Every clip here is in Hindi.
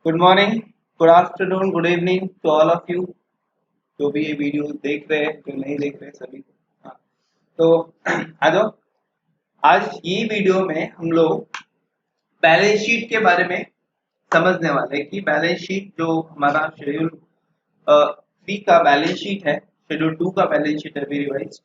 Good morning, good afternoon, good evening to all of you जो भी ये वीडियो देख रहे हैं, जो नहीं देख रहे हैं सभी को। हाँ, तो आ जाओ। आज ये वीडियो में हम लोग बैलेंस शीट के बारे में समझने वाले हैं कि बैलेंस शीट जो हमारा शेड्यूल 3 का बैलेंस शीट है, शेड्यूल 2 का बैलेंस शीट है अभी रिवाइज,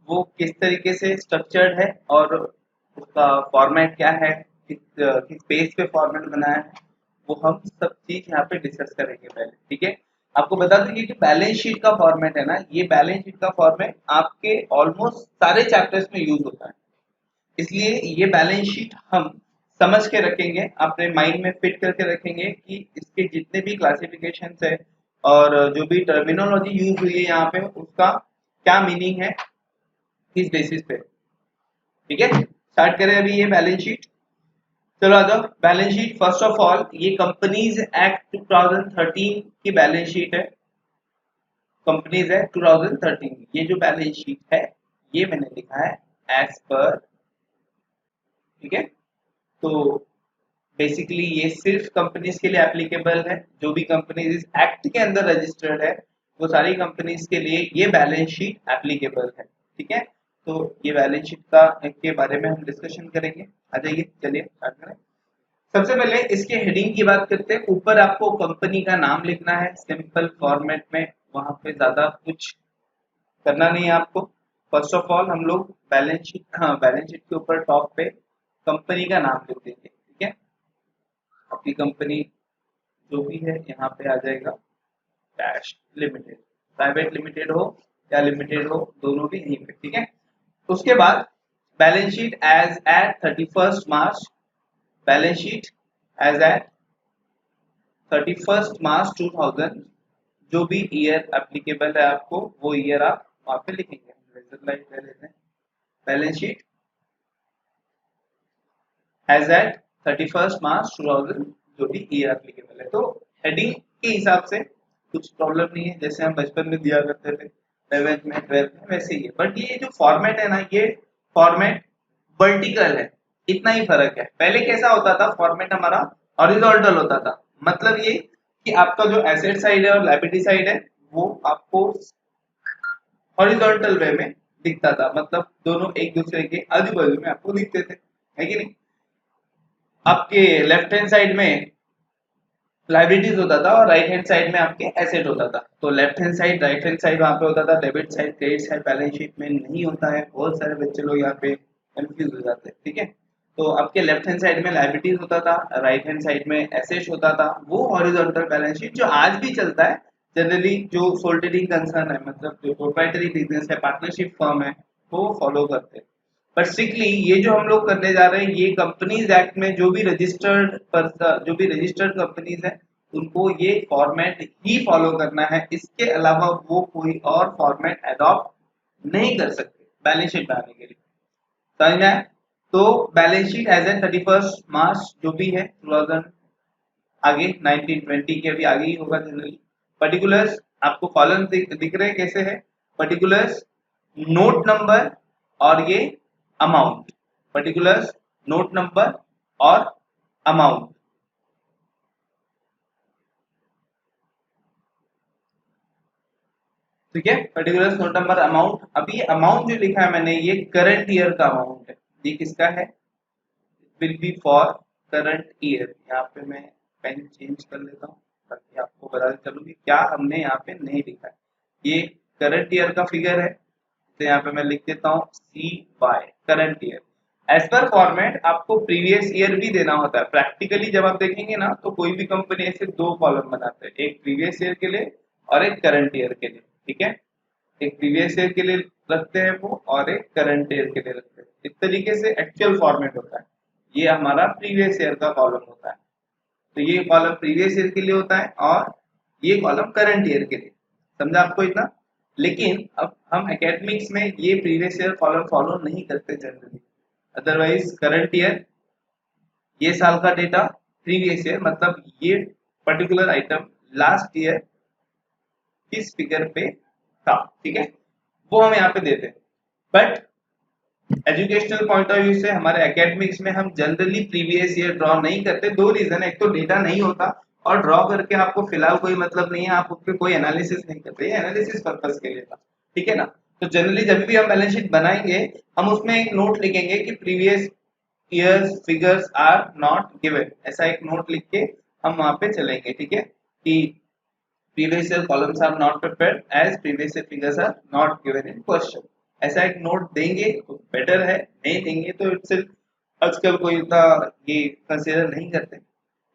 वो किस तरीके से स्ट्रक्चर्ड है और उसका फॉर्मेट क्या है, किस बेस पे फॉर्मेट बनाया है, वो हम सब चीज यहाँ पे डिस्कस करेंगे पहले। ठीक है, आपको बता दूं ये जो बैलेंस शीट का फॉर्मेट है ना, ये बैलेंस शीट का फॉर्मेट आपके ऑलमोस्ट सारे चैप्टर्स में यूज होता है, इसलिए ये बैलेंस शीट हम समझ के रखेंगे, अपने माइंड में फिट करके रखेंगे कि इसके जितने भी क्लासिफिकेशन है और जो भी टर्मिनोलॉजी यूज हुई है यहाँ पे उसका क्या मीनिंग है, किस बेसिस पे। ठीक है, स्टार्ट करें अभी ये बैलेंस शीट। चलो आ जाओ। Balance sheet first of all ये कंपनीज एक्ट 2013 की बैलेंस शीट है। कंपनीज एक्ट 2013 ये जो बैलेंस शीट है ये मैंने लिखा है एज पर। ठीक है, तो बेसिकली ये सिर्फ कंपनीज के लिए एप्लीकेबल है, जो भी कंपनीज इस एक्ट के अंदर रजिस्टर्ड है वो सारी कंपनीज के लिए ये बैलेंस शीट एप्लीकेबल है। ठीक है, तो ये बैलेंस शीट का के बारे में हम डिस्कशन करेंगे। आ जाइए, चलिए स्टार्ट करें। सबसे पहले इसके हेडिंग की बात करते हैं। ऊपर आपको कंपनी का नाम लिखना है सिंपल फॉर्मेट में, वहां पे ज्यादा कुछ करना नहीं है आपको। फर्स्ट ऑफ ऑल हम लोग बैलेंस शीट, हाँ बैलेंस शीट के ऊपर टॉप पे कंपनी का नाम लिख देंगे। ठीक है, आपकी कंपनी जो भी है यहाँ पे आ जाएगा डैश लिमिटेड, प्राइवेट लिमिटेड हो या लिमिटेड हो दोनों भी यहीं पे। ठीक है, उसके बाद बैलेंस शीट एज एट 31 मार्च, बैलेंस शीट एज एट 31 मार्च 2000, जो भी ईयर एप्लीकेबल है आपको वो ईयर आप वहां पे लिखेंगे। लाइट ले लेते हैं। बैलेंस शीट एज एट 31 मार्च 2000, जो भी ईयर एप्लीकेबल है। तो हेडिंग के हिसाब से कुछ प्रॉब्लम नहीं है, जैसे हम बचपन में दिया करते थे 11th में 12th में वैसे ही है। बट ये जो फॉर्मेट है ना, ये फॉर्मेट वर्टिकल है, इतना ही फर्क है। पहले कैसा होता था फॉर्मेट हमारा, हॉरिजॉन्टल होता था। मतलब ये कि आपका जो एसेट साइड है और लायबिलिटी साइड है वो आपको हॉरिजॉन्टल वे में दिखता था, मतलब दोनों एक दूसरे के आजू बाजू में आपको दिखते थे, है कि नहीं। आपके लेफ्ट हैंड साइड में लाइबिलिटीज होता था और राइट हैंड साइड में आपके एसेट होता था। तो left hand side right hand side वहां पे होता था, debit side credit side balance sheet में नहीं होता है। बहुत सारे बच्चे लोग यहाँ पे कंफ्यूज हो जाते हैं। ठीक है, तो आपके लेफ्ट हैंड साइड में लाइबिलिटीज होता था, राइट हैंड साइड में एसेट होता था। वो हॉरिजॉन्टल बैलेंस शीट जो आज भी चलता है जनरली, जो सोल ट्रेडिंग कंसर्न है, मतलब जो प्रोप्राइटरी बिजनेस है, पार्टनरशिप फर्म है, वो फॉलो करते हैं। पर स्ट्रिक्टली ये जो हम लोग करने जा रहे हैं, ये कंपनीज एक्ट में जो भी रजिस्टर्ड कंपनीज है उनको ये फॉर्मेट ही फॉलो करना है। इसके अलावा वो कोई और फॉर्मेट अडॉप्ट नहीं कर सकते बैलेंस शीट बनाने के लिए। समझ में आया? तो बैलेंस शीट एज एन 31 मार्च जो भी है 2000, आगे 1920 के अभी आगे ही होगा जनरली। पर्टिकुलर्स आपको कॉलम दिख रहे हैं कैसे है, पर्टिकुलर्स, नोट नंबर और ये अमाउंट। पर्टिकुलर्स, नोट नंबर और अमाउंट। ठीक है, पर्टिकुलर्स, नोट नंबर, अमाउंट। अभी अमाउंट जो लिखा है मैंने ये करंट ईयर का अमाउंट है। ये किसका है? Will be for current year. यहाँ पे मैं पेन चेंज कर लेता हूँ ताकि आपको बता चलूँ कि क्या हमने यहाँ पे नहीं लिखा है। ये करंट ईयर का फिगर है, तो यहाँ पे मैं लिख देता हूँ CY current year. As per format आपको प्रीवियस ईयर भी देना होता है। प्रैक्टिकली जब आप देखेंगे ना तो कोई भी कंपनी ऐसे दो कॉलम बनाते हैं, एक प्रीवियस ईयर के लिए और एक करंट ईयर के लिए। ठीक है, एक प्रीवियस ईयर के लिए रखते हैं वो और एक करंट ईयर के लिए रखते हैं। इस तरीके से एक्चुअल फॉर्मेट होता है। ये हमारा प्रीवियस ईयर का कॉलम होता है, तो ये कॉलम प्रीवियस ईयर के लिए होता है और ये कॉलम करंट ईयर के लिए। समझा आपको इतना? लेकिन अब हम एकेडमिक्स में ये प्रीवियस ईयर कॉलम फॉलो नहीं करते जनरली। अदरवाइज करंट ईयर ये साल का डेटा, प्रीवियस ईयर मतलब ये पर्टिकुलर आइटम लास्ट ईयर किस फिगर पे था। ठीक है, वो हम यहाँ पे देते हैं। But educational point of view से हमारे एकेडमिक्स में हम जनरली प्रीवियस ईयर ड्रॉ नहीं करते। दो रीजन है, एक तो डेटा नहीं होता और ड्रॉ करके आपको फिलहाल कोई मतलब नहीं है, आप उस पर कोई एनालिसिस नहीं करते, एनालिसिस पर्पस के लिए था, ठीक है ना। तो जनरली जब भी हम बैलेंस शीट बनाएंगे हम उसमें एक नोट लिखेंगे कि previous years figures are not given, ऐसा एक नोट लिख के हम वहां पे चलेंगे, ठीक है, कि previous year columns are not prepared as previous year figures are not given in question, ऐसा एक नोट देंगे तो बेटर है, नहीं देंगे तो इट्स आजकल कोई इतना ये कंसीडर नहीं करते,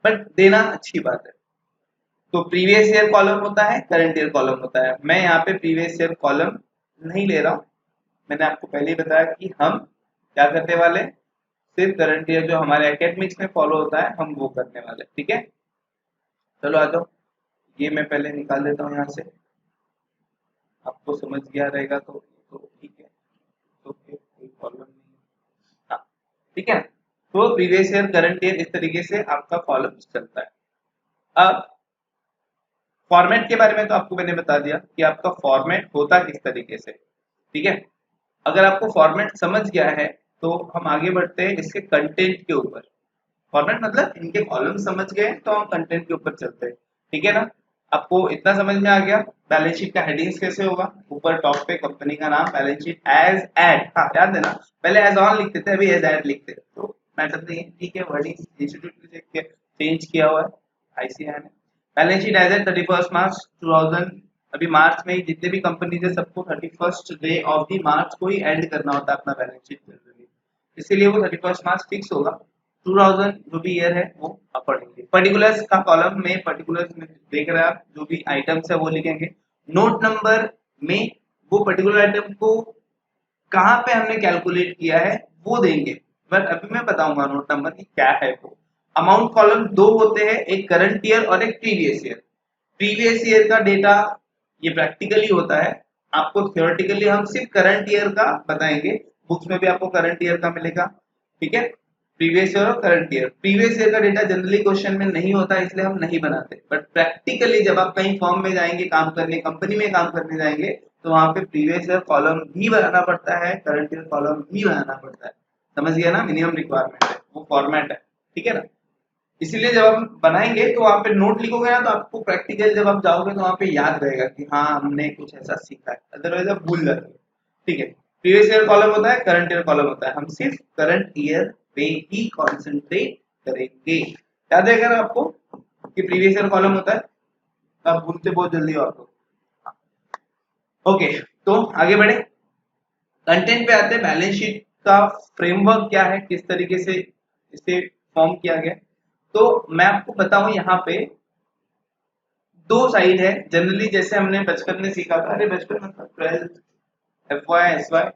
बट देना अच्छी बात है। तो प्रीवियस ईयर कॉलम होता है, करंट ईयर कॉलम होता है, मैं यहाँ पे प्रीवियस ईयर कॉलम नहीं ले रहा हूँ, मैंने आपको पहले ही बताया कि हम क्या करने वाले, सिर्फ करंट ईयर जो हमारे एकेडमिक्स में फॉलो होता है हम वो करने वाले, ठीक है। चलो आ जाओ, ये मैं पहले निकाल देता हूँ यहाँ से, आपको समझ गया रहेगा तो ठीक है, तो फिर कोई प्रॉब्लम नहीं है, हाँ ठीक है। तो प्रीवियस ईयर करंट ईयर इस तरीके से आपका कॉलम चलता है। अब फॉर्मेट के बारे में तो आपको मैंने बता दिया कि आपका फॉर्मेट होता किस तरीके से, ठीक है। अगर आपको फॉर्मेट समझ गया है तो हम आगे बढ़ते हैं इसके कंटेंट के ऊपर। फॉर्मेट मतलब इनके कॉलम समझ गए तो हम कंटेंट के ऊपर चलते हैं, ठीक है ना। आपको इतना समझ में आ गया बैलेंस शीट का हेडिंग्स कैसे होगा, ऊपर टॉप पे कंपनी का नाम, बैलेंस शीट एज एड, हाँ याद देना पहले एज ऑन लिखते थे अभी एज एड लिखते हैं, तो मैटर नहीं है, ठीक है, वर्डिंग इंस्टीट्यूट से चेंज किया हुआ है आईसीआई ने। बैलेंस शीट एज एड 31 मार्च 2000, अभी मार्च में ही जितने भी कंपनीज है सबको 31st डे ऑफ द मार्च को ही एंड करना होता है अपना बैलेंस शीट जनरली, इसीलिए वो 31 मार्च फिक्स होगा। 2000 जो भी ईयर है वो अकॉर्डिंगली, पर्टिकुलर्स का कॉलम में पर्टिकुलर्स में देख रहे हैं आप, जो भी आइटम्स है वो लिखेंगे। नोट नंबर में वो पर्टिकुलर आइटम को कहाँ पे हमने कैलकुलेट किया है वो देंगे, बट अभी मैं बताऊंगा नोट नंबर की क्या है वो। अमाउंट कॉलम दो होते हैं, एक करंट ईयर और एक प्रीवियस ईयर। प्रीवियस ईयर का डेटा ये प्रैक्टिकली होता है, आपको थियोरेटिकली हम सिर्फ करंट ईयर का बताएंगे, बुक्स में भी आपको करंट ईयर का मिलेगा, ठीक है। प्रीवियस ईयर और करंट ईयर, प्रीवियस ईयर का डेटा जनरली क्वेश्चन में नहीं होता इसलिए हम नहीं बनाते, बट प्रैक्टिकली जब आप कहीं फर्म में जाएंगे काम करने, कंपनी में काम करने जाएंगे तो वहां पे प्रीवियस ईयर कॉलम भी बनाना पड़ता है, करंट ईयर कॉलम भी बनाना पड़ता है, समझ गया ना, मिनिमम रिक्वायरमेंट है वो फॉर्मेट है, ठीक है ना। इसीलिए जब हम बनाएंगे तो वहां पे नोट लिखोगे ना तो आपको प्रैक्टिकल जब आप जाओगे तो वहां पे याद रहेगा कि हाँ हमने कुछ ऐसा सीखा है, अदरवाइज आप भूल जाते हो, ठीक है। प्रीवियस ईयर कॉलम होता है, करंट ईयर कॉलम होता है, हम सिर्फ करंट ईयर पे ही कॉन्सेंट्रेट करेंगे, याद रहेगा ना आपको कि प्रीवियस ईयर कॉलम होता है, तो आप भूलते बहुत जल्दी हो आपको। ओके, तो आगे बढ़े, कंटेंट पे आते हैं। बैलेंस शीट का फ्रेमवर्क क्या है, किस तरीके से इसे फॉर्म किया गया, तो मैं आपको बताऊं यहाँ पे दो साइड है जनरली, जैसे हमने बचपन में सीखा था, अरे बचपन मतलब 12th FY SY,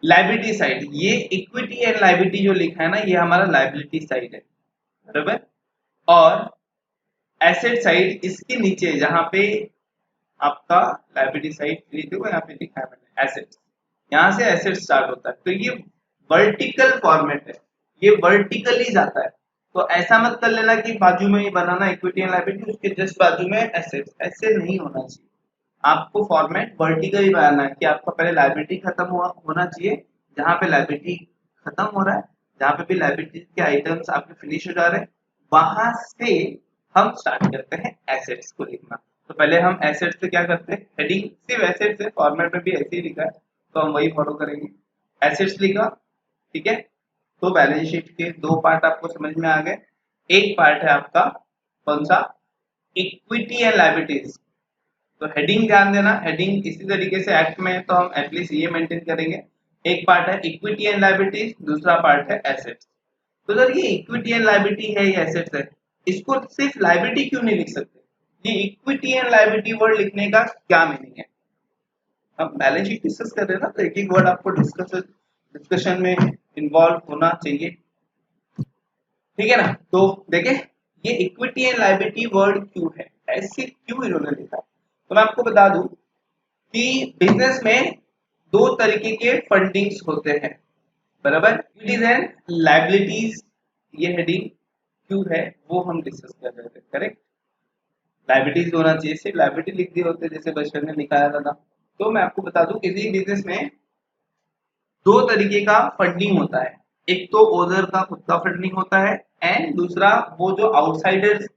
liability side, ये इक्विटी एंड लाइबिलिटी जो लिखा है ना ये हमारा लाइबिलिटी साइड है, बराबर। और एसेट साइड इसके नीचे जहां पे आपका लाइबिलिटी साइड देखो यहाँ पे लिखा है मैंने एसेट्स, यहाँ से एसेट स्टार्ट होता है, तो ये वर्टिकल फॉर्मेट है, ये वर्टिकली जाता है। तो ऐसा मत कर लेना कि बाजू में ये बनाना इक्विटी एंड लायबिलिटी, उसके जस्ट बाजू में एसेट्स, ऐसे नहीं होना चाहिए, आपको फॉर्मेट वर्टिकली बनाना है कि आपका पहले लायबिलिटी खत्म होना चाहिए, जहां पे लायबिलिटी खत्म हो रहा है, जहां पे भी लायबिलिटी के आइटम्स आपके फिनिश हो जा रहे हैं, वहां से हम स्टार्ट करते हैं एसेट्स को लिखना। तो पहले हम एसेट्स पे क्या करते हैं, हेडिंग सिर्फ एसेट्स है, फॉर्मेट में भी ऐसे ही लिखा है तो हम वही फॉलो करेंगे, एसेट्स लिखा, ठीक है। तो बैलेंस शीट के दो पार्ट आपको समझ में आ गए, एक पार्ट है आपका कौन सा, इक्विटी एंड लायबिलिटीज, तो हेडिंग ध्यान देना, हेडिंग इसी तरीके से एक्ट में है तो हम एटलीस्ट ये मेंटेन करेंगे, एक पार्ट है इक्विटी एंड लायबिलिटीज, दूसरा पार्ट है एसेट्स। तो सर ये इक्विटी एंड लायबिलिटी है या एसेट्स है, इसको सिर्फ लायबिलिटी क्यों नहीं लिख सकते, ये इक्विटी एंड लायबिलिटी वर्ड लिखने का क्या मीनिंग है, हम बैलेंस शीट डिस्कस कर रहे हैं ना तो एक एक वर्ड आपको डिस्कशन में इन्वॉल्व होना चाहिए, ठीक है ना। तो देखें ये इक्विटी एंड लायबिलिटी वर्ड क्यों है, ऐसे क्यों इन्होंने लिखा, तो मैं आपको बता दूं कि बिजनेस में दो तरीके के फंडिंग्स होते हैं, बराबर, इक्विटीज एंड लायबिलिटीज, ये हेडिंग क्यों है वो हम डिस्कस कर रहे थे, करेक्ट। लायबिलिटीज होना चाहिए, सिर्फ लायबिलिटी लिख दिए होते जैसे बचपन में निकाला था। तो मैं आपको बता दूं किसी बिजनेस में दो तरीके का फंडिंग होता है, एक तो ओनर का खुद का फंडिंग होता है एंड दूसरा वो जो आउटसाइडर्स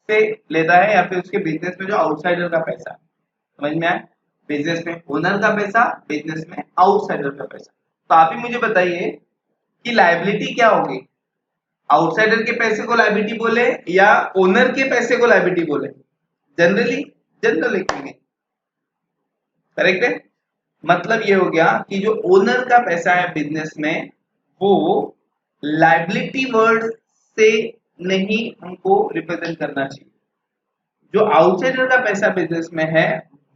से लेता है या फिर उसके बिजनेस में जो आउटसाइडर का पैसा, समझ में आया? बिजनेस में ओनर का पैसा, बिजनेस में आउटसाइडर का पैसा। तो आप ही मुझे बताइए कि लायबिलिटी क्या होगी, आउटसाइडर के पैसे को लायबिलिटी बोले या ओनर के पैसे को लायबिलिटी बोले? जनरली जनरल लिखेंगे, करेक्ट है। मतलब ये हो गया कि जो ओनर का पैसा है बिजनेस में वो लायबिलिटी वर्ड से नहीं हमको रिप्रेजेंट करना चाहिए। जो आउटसाइडर का पैसा बिजनेस में है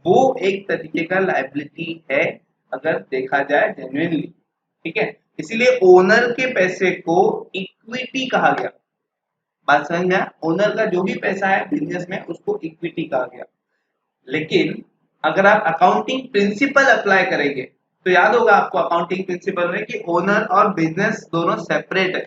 वो एक तरीके का लायबिलिटी है अगर देखा जाए जेन्युइनली, ठीक है। इसीलिए ओनर के पैसे को इक्विटी कहा गया। बात समझ में? ओनर का जो भी पैसा है बिजनेस में उसको इक्विटी कहा गया। लेकिन अगर आप अकाउंटिंग प्रिंसिपल अप्लाई करेंगे तो याद होगा आपको अकाउंटिंग प्रिंसिपल में कि ओनर और बिजनेस दोनों सेपरेट है,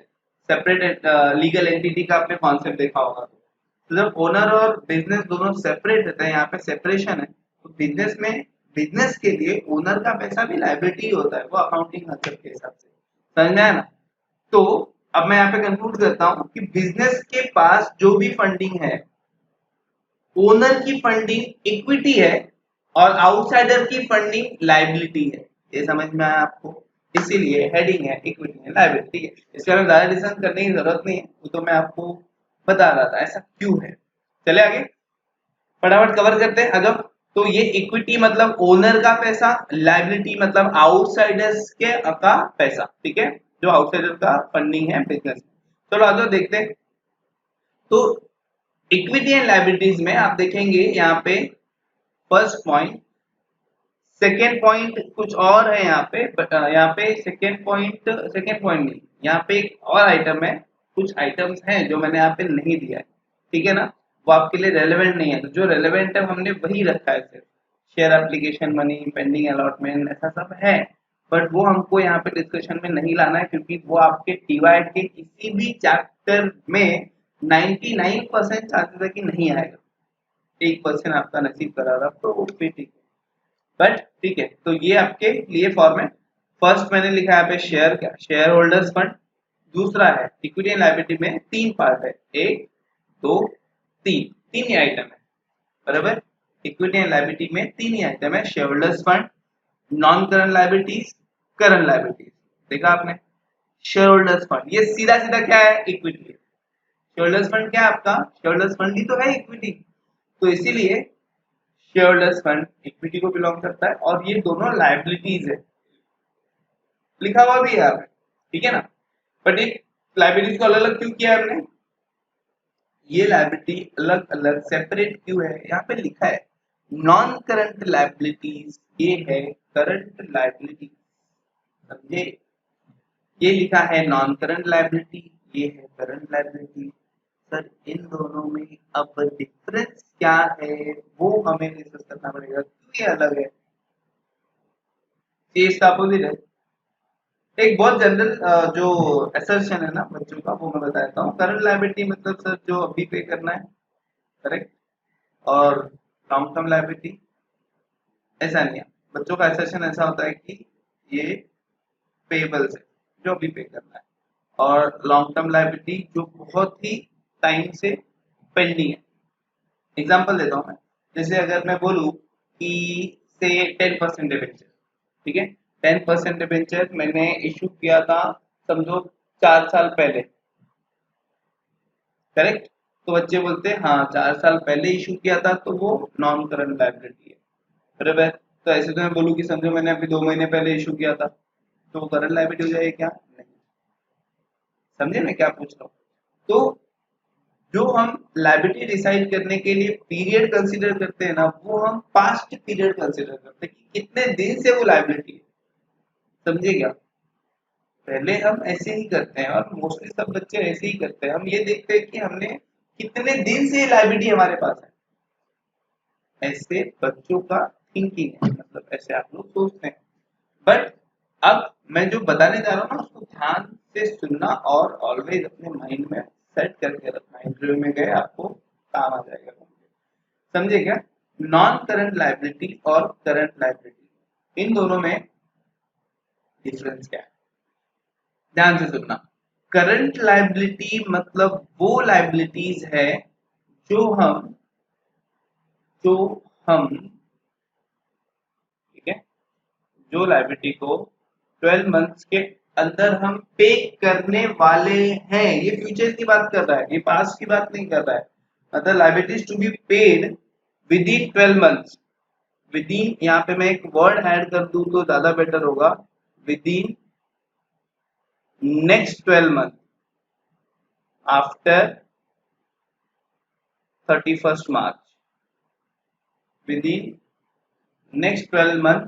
सेपरेट लीगल एंटिटी का आपने कॉन्सेप्ट देखा होगा। तो जब ओनर और बिजनेस दोनों सेपरेट रहते हैं, यहाँ पे सेपरेशन है, तो बिजनेस में बिजनेस के लिए ओनर का पैसा भी लायबिलिटी होता है, वो अकाउंटिंग कॉन्सेप्ट के हिसाब से, समझ में आया ना? तो अब मैं यहाँ पे कंक्लूड करता हूँ कि बिजनेस के पास जो भी फंडिंग है, ओनर की फंडिंग इक्विटी है और आउटसाइडर की फंडिंग लायबिलिटी है। ये समझ में आया आपको? इसीलिए हेडिंग है इक्विटी है लायबिलिटी है। इसके बारे में ज्यादा डिस्कस करने की जरूरत नहीं है, वो तो मैं आपको बता रहा था ऐसा क्यों है। चले आगे फटाफट कवर करते हैं। अगर तो ये इक्विटी मतलब ओनर का पैसा, लायबिलिटी मतलब आउटसाइडर्स के का पैसा, ठीक है, जो आउटसाइडर का फंडिंग है बिजनेस। चलो आज देखते हैं। तो इक्विटी एंड लायबिलिटीज में आप देखेंगे यहाँ पे फर्स्ट पॉइंट, सेकेंड पॉइंट कुछ और है यहाँ पे सेकेंड पॉइंट नहीं, यहाँ पे एक और आइटम है, कुछ आइटम्स हैं जो मैंने यहाँ पे नहीं दिया है, ठीक है ना, वो आपके लिए रेलेवेंट नहीं है। तो जो रेलेवेंट है हमने वही रखा है, सिर्फ share application money, pending allotment, ऐसा सब है, बट वो हमको यहाँ पे डिस्कशन में नहीं लाना है क्योंकि वो आपके टीवाइट के किसी भी चैप्टर में 99% चांसेस है कि नहीं आएगा, 1% आपका नसीब करा रहा तो वो भी ठीक है, बट ठीक है। तो ये आपके लिए फॉर्मेट, फर्स्ट मैंने लिखा है पे शेयर, क्या शेयर होल्डर्स फंड, दूसरा है इक्विटी एंड लायबिलिटी में 3 पार्ट है, 1 2 3, 3 ही आइटम है, बराबर। इक्विटी एंड लायबिलिटी में 3 ही आइटम है, share holders fund, non current liabilities, current liabilities. देखा आपने, शेयर होल्डर्स फंड ये सीधा सीधा क्या है, इक्विटी है। शेयर होल्डर्स फंड क्या है आपका, शेयर होल्डर्स फंड ही तो है इक्विटी, तो इसीलिए शेयर होल्डर्स फंड इक्विटी को बिलोंग करता है और ये दोनों लायबिलिटीज है, लिखा हुआ भी है यहाँ पे, ठीक है ना। बट एक लायबिलिटीज को अलग अलग क्यों किया है हमने, ये लायबिलिटी अलग अलग सेपरेट क्यों है, यहाँ पे लिखा है नॉन करंट लायबिलिटीज, ये है करंट लायबिलिटी, समझे? ये लिखा है नॉन करंट लायबिलिटी, ये है करंट लायबिलिटी। सर इन दोनों में अब डिफरेंस क्या है वो हमें डिस्कस करना पड़ेगा, क्यों ये अलग है, ये इसका अपोजिट है। एक बहुत जनरल जो असर्शन है ना बच्चों का वो मैं बताता हूँ। करंट लायबिलिटी मतलब सर जो अभी पे करना है, करेक्ट, और लॉन्ग टर्म लायबिलिटी ऐसा नहीं है। बच्चों का असर्शन ऐसा होता है कि ये पेबल्स है जो अभी पे करना है, और लॉन्ग टर्म लायबिलिटी जो बहुत ही टाइम से पेंडिंग है। एग्जांपल देता हूँ मैं, जैसे अगर मैं बोलूँ कि से 10% डिबेंचर, ठीक है, 10% डिबेंचर मैंने इशू किया था समझो 4 साल पहले, करेक्ट। तो बच्चे बोलते हैं हाँ 4 साल पहले इशू किया था तो वो नॉन करंट लायबिलिटी है, बराबर। तो ऐसे तो मैं बोलूँ कि समझो मैंने अभी 2 महीने पहले इशू किया था तो वो करंट लायबिलिटी हो जाएगी क्या, नहीं। समझे मैं क्या पूछ रहा हूँ? तो जो हम लायबिलिटी डिसाइड करने के लिए पीरियड कंसीडर करते हैं ना, वो हम पास्ट पीरियड कंसीडर करते हैं कि कितने दिन से वो लायबिलिटी है, समझे क्या? पहले हम ऐसे ही करते हैं और मोस्टली सब बच्चे ऐसे ही करते हैं, हम ये देखते हैं कि हमने कितने दिन से लायबिलिटी हमारे पास है, ऐसे बच्चों का थिंकिंग है, मतलब ऐसे आप लोग सोचते हैं। बट अब मैं जो बताने जा रहा हूँ ना उसको ध्यान से सुनना और ऑलवेज अपने माइंड में सेट करके रखना, इंटरव्यू में गए आपको काम आ जाएगा, समझे क्या? नॉन करंट लायबिलिटी और करंट लायबिलिटी इन दोनों में डिफरेंस क्या है, ध्यान से सुनना। करंट लायबिलिटी मतलब वो लायबिलिटीज है जो हम जो हम ठीक है, जो लाइबिलिटी को 12 मंथ्स के अंदर हम पे करने वाले हैं, ये फ्यूचर की बात कर रहा है, ये पास्ट की बात नहीं कर रहा है। मतलब liabilities to be paid within 12 months, within, यहाँ पे मैं एक वर्ड ऐड कर दूं तो ज्यादा बेटर होगा, with in next 12 month after 31st March, with in next 12 month,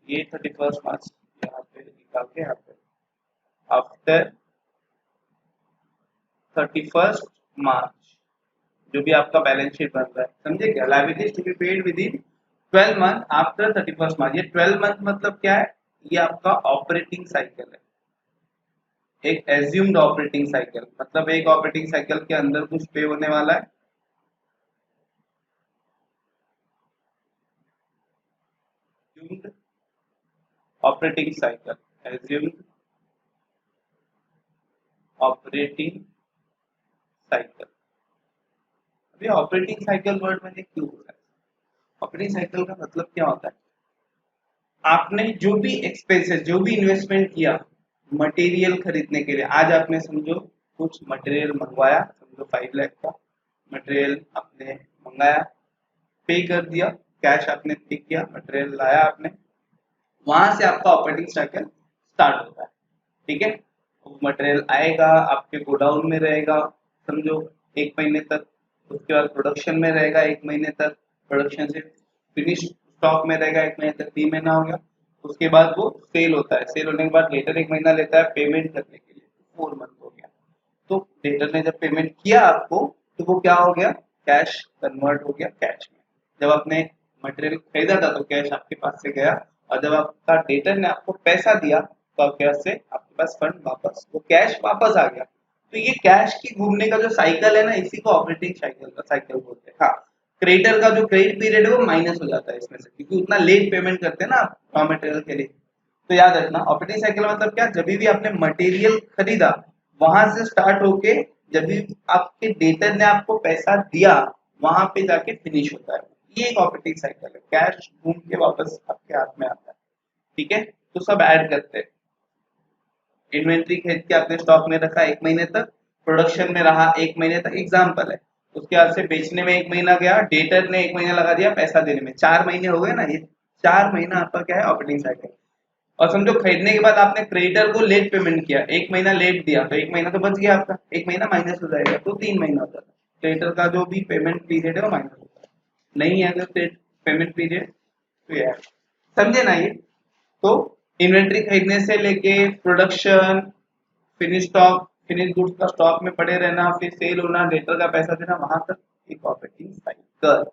ये 31st मार्च यहाँ पे निकाल के, यहाँ पे आफ्टर 31st मार्च जो भी आपका बैलेंस शीट बन रहा है, समझे क्या? Liabilities to be paid within 12 month after 31st March. ये 12 मंथ मतलब क्या है? ये आपका ऑपरेटिंग साइकिल है, एक एज्यूम्ड ऑपरेटिंग साइकिल, मतलब एक ऑपरेटिंग साइकिल के अंदर कुछ पे होने वाला है, assumed operating cycle, assumed operating cycle. अभी ऑपरेटिंग साइकिल वर्ड मैंने क्यों बोला? ऑपरेटिंग साइकिल का मतलब क्या होता है? आपने जो भी एक्सपेंसेस, जो भी इन्वेस्टमेंट किया मटेरियल खरीदने के लिए, आज आपने समझो कुछ मटेरियल मंगवाया, समझो 5 लाख का मटेरियल आपने मंगाया, पे कर दिया, कैश आपने पे किया, मटेरियल लाया आपने, वहां से आपका ऑपरेटिंग साइकिल स्टार्ट होता है। ठीक है, मटेरियल आएगा, आपके गोडाउन में रहेगा समझो 1 महीने तक, उसके बाद प्रोडक्शन में रहेगा 1 महीने तक, प्रोडक्शन से फिनिश स्टॉक में रहेगा 1 महीने तक, 3 महीना हो गया, उसके बाद वो सेल होता है, सेल होने के बाद लेटर 1 महीना लेता है पेमेंट करने के लिए, 4 मंथ हो गया। तो डेटर ने जब पेमेंट किया आपको, तो वो क्या हो गया? कैश कन्वर्ट हो गया कैश में। जब आपने मटेरियल खरीदा था तो कैश आपके पास से गया, और जब आपका डेटर ने आपको पैसा दिया तो आपके पास से आपके पास फंड वापस, वो कैश वापस आ गया। तो ये कैश की घूमने का जो साइकिल है ना, इसी को ऑपरेटिंग साइकिल का साइकिल बोलते हैं। हाँ, क्रेडिटर का जो क्रेडिट पीरियड है वो माइनस हो जाता है इसमें से, क्योंकि उतना लेट पेमेंट करते हैं ना आप रॉ मटेरियल के लिए। तो याद रखना, ऑपरेटिंग साइकिल मतलब क्या? जब भी आपने मटेरियल खरीदा वहां से स्टार्ट होके जब भी आपके डेटर ने आपको पैसा दिया वहां पे जाके फिनिश होता है, ये एक ऑपरेटिंग साइकिल है। कैश घूम के वापस आपके हाथ में आता है। ठीक है, तो सब ऐड करते हैं। इन्वेंट्री खरीद के आपने स्टॉक में रखा 1 महीने तक, प्रोडक्शन में रहा 1 महीने तक, एग्जाम्पल है। उसके बाद से बेचने में 1 महीना गया, डेटर ने 1 महीना लगा दिया पैसा देने में, 4 महीने हो गए ना। ये 4 महीना आपका क्या है? Operating cycle. और समझो खरीदने के बाद आपने क्रेडिटर को लेट पेमेंट किया, 1 महीना लेट दिया, तो 1 महीना तो बच गया आपका, 1 महीना माइनस हो जाएगा, तो 3 महीना होता है। क्रेडिटर का जो भी पेमेंट पीरियड है वो माइनस होता है, नहीं है अगर पेमेंट पीरियड तो यार, समझे ना ये? तो इन्वेंट्री खरीदने से लेके production, finish stock, finish goods का स्टॉक में पड़े रहना, फिर सेल होना, डेटर का पैसा देना, वहां तक एक ऑपरेटिंग साइकिल।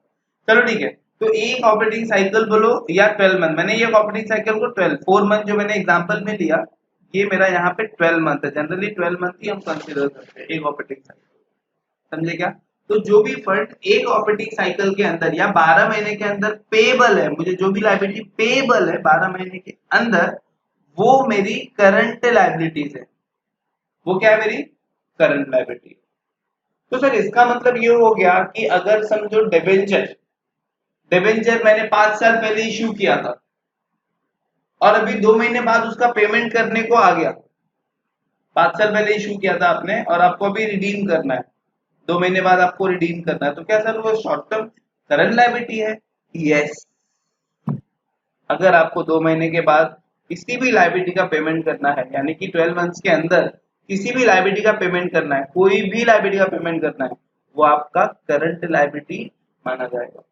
चलो ठीक है, तो एक ऑपरेटिंग साइकिल बोलो या 12 मंथ, मैंने ये ऑपरेटिंग साइकिल को 4 मंथ जो मैंने एग्जांपल में लिया, ये मेरा यहाँ पे 12 मंथ है। जनरली 12 मंथ ही हम कंसीडर करते हैं एक ऑपरेटिंग साइकिल, समझे क्या? तो जो भी फंड एक ऑपरेटिंग साइकिल के अंदर या 12 महीने के अंदर पेबल है, मुझे जो भी लाइबिलिटी पेबल है 12 महीने के अंदर, वो मेरी करंट लाइबिलिटीज है। वो क्या है? मेरी करंट लाइबिलिटी। तो सर इसका मतलब ये हो गया कि अगर समझो डिबेंचर, डिबेंचर मैंने 5 साल पहले इश्यू किया था और अभी 2 महीने बाद उसका पेमेंट करने को आ गया, 5 साल पहले इश्यू किया था आपने और आपको अभी रिडीम करना है, 2 महीने बाद आपको रिडीम करना है, तो क्या सर वो शॉर्ट टर्म करंट लायबिलिटी है? यस। अगर आपको 2 महीने के बाद किसी भी लायबिलिटी का पेमेंट करना है, यानी कि 12 मंथ्स के अंदर किसी भी लायबिलिटी का पेमेंट करना है, कोई भी लायबिलिटी का पेमेंट करना है, वो आपका करंट लायबिलिटी माना जाएगा।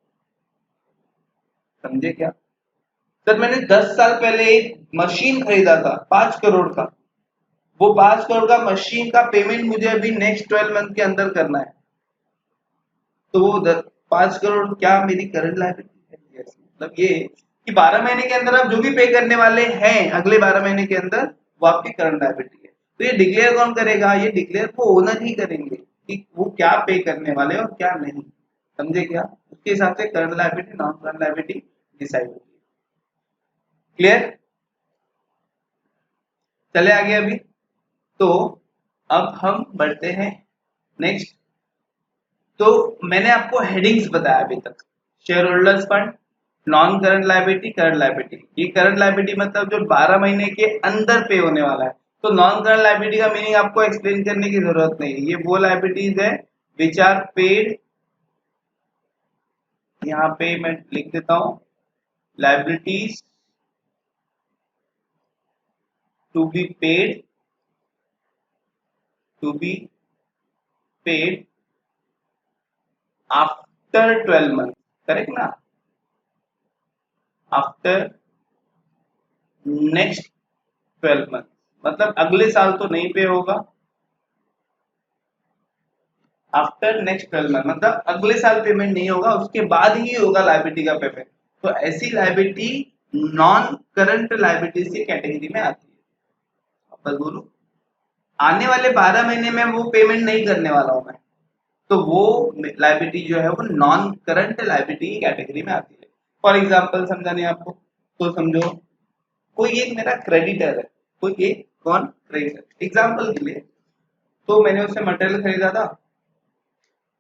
समझे क्या? सर मैंने 10 साल पहले एक मशीन खरीदा था 5 करोड़ का, वो 5 करोड़ का मशीन का पेमेंट मुझे अभी नेक्स्ट 12 मंथ के अंदर करना है, तो वो 5 करोड़ क्या मेरी करंट लायबिलिटी है? yes. मतलब ये कि 12 महीने के अंदर आप जो भी पे करने वाले हैं अगले 12 महीने के अंदर, वो आपकी करंट लायबिलिटी है। तो ये डिक्लेयर कौन करेगा? ये डिक्लेयर वो ओनर ही करेंगे कि वो क्या पे करने वाले और क्या नहीं। समझे क्या? उसके हिसाब से current liability non current liability decide होगी। क्लियर? चले आगे अभी। तो अब हम बढ़ते हैं नेक्स्ट। तो मैंने आपको हेडिंग्स बताया अभी तक, share holders fund, non current liability, current liability. ये करंट लायबिलिटी मतलब जो 12 महीने के अंदर पे होने वाला है। तो नॉन करंट लायबिलिटी का मीनिंग आपको एक्सप्लेन करने की जरूरत नहीं है, ये वो लायबिलिटीज है विच आर पेड, यहाँ पे मैं लिख देता हूं, liabilities to be paid, to be paid after 12 month, correct ना, आफ्टर नेक्स्ट 12 मंथ, मतलब अगले साल तो नहीं पे होगा, आफ्टर नेक्स्ट 12 मंथ मतलब अगले साल पेमेंट नहीं होगा, उसके बाद ही होगा लायबिलिटी का पेमेंट। तो ऐसी लायबिलिटी नॉन करंट लायबिलिटी से कैटेगरी में आती है। वापस बोलो, आने वाले 12 महीने में वो पेमेंट नहीं करने वाला हूं मैं, तो वो लायबिलिटी जो है वो नॉन करंट लायबिलिटी की कैटेगरी में आती है। फॉर एग्जाम्पल समझाने आपको, तो समझो कोई एक मेरा क्रेडिटर है, कोई एक कौन क्रेडिटर, एग्जाम्पल के लिए, तो मैंने उससे मटेरियल खरीदा था,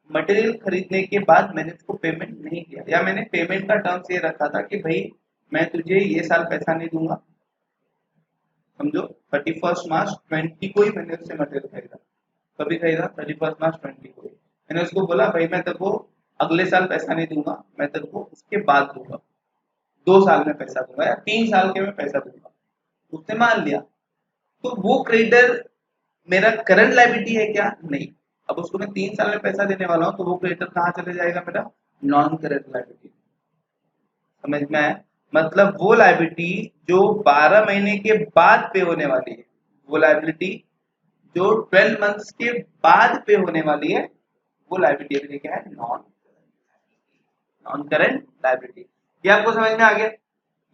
मटेरियल खरीदने के बाद मैंने उसको पेमेंट नहीं किया, या मैंने पेमेंट का टर्म्स ये रखा था कि भाई मैं तुझे ये साल पैसा नहीं दूंगा, समझो 31 मार्च 20 को ही मैंने उससे मटेरियल खरीदा, कभी खरीदा 31 मार्च 20 को ही। मैंने उसको बोला भाई मैं तेरे को अगले साल पैसा नहीं दूंगा, मैं तेरे को उसके बाद दूंगा, 2 साल में पैसा दूंगा या 3 साल के में पैसा दूंगा, उसने मान लिया। तो वो क्रेडिटर मेरा करंट लायबिलिटी है क्या? नहीं। अब उसको मैं 3 साल में पैसा देने वाला हूँ, तो वो क्रेडिटर कहाँ चले जाएगा मेरा? Non current liability. समझ में आया? मतलब वो लायबिलिटी जो 12 महीने के बाद पे होने वाली है, वो लायबिलिटी जो 12 मंथ्स के बाद पे होने वाली है, वो लायबिलिटी अभी क्या है? Non current liability. ये आपको समझ में आ गया?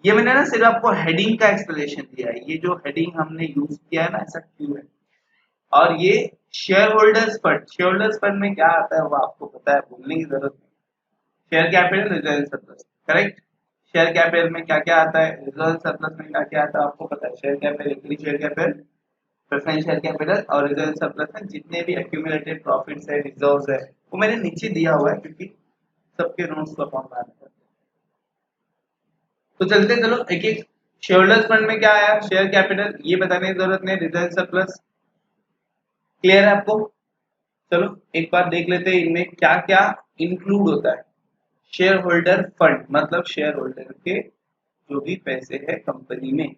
ये मैंने ना सिर्फ आपको हेडिंग का एक्सप्लेनेशन दिया है, ये जो हेडिंग हमने यूज किया है ना, ऐसा क्यों है। और ये share holders fund, share holders fund में क्या आता है वो आपको पता है, बोलने की जरूरत नहीं। Share capital, reserve surplus, correct. Share capital में क्या क्या आता है, रिजर्व सरप्लस में क्या क्या आता है आपको पता है। Share capital, equity share capital, preference share capital और रिजर्व सरप्लस में जितने भी एक्यूमुलेटेड प्रॉफिट्स है, रिजर्व्स है, वो मैंने नीचे दिया हुआ है क्योंकि सबके नोट्स को अपॉन बनाने पड़ते हैं। तो चलते चलो एक एक। शेयर होल्डर्स फंड में क्या आया, शेयर कैपिटल, ये बताने की जरूरत नहीं, रिजर्व सरप्लस क्लियर है आपको। चलो एक बार देख लेते हैं इनमें क्या क्या इंक्लूड होता है। शेयर होल्डर फंड मतलब शेयर होल्डर के जो भी पैसे है कंपनी में,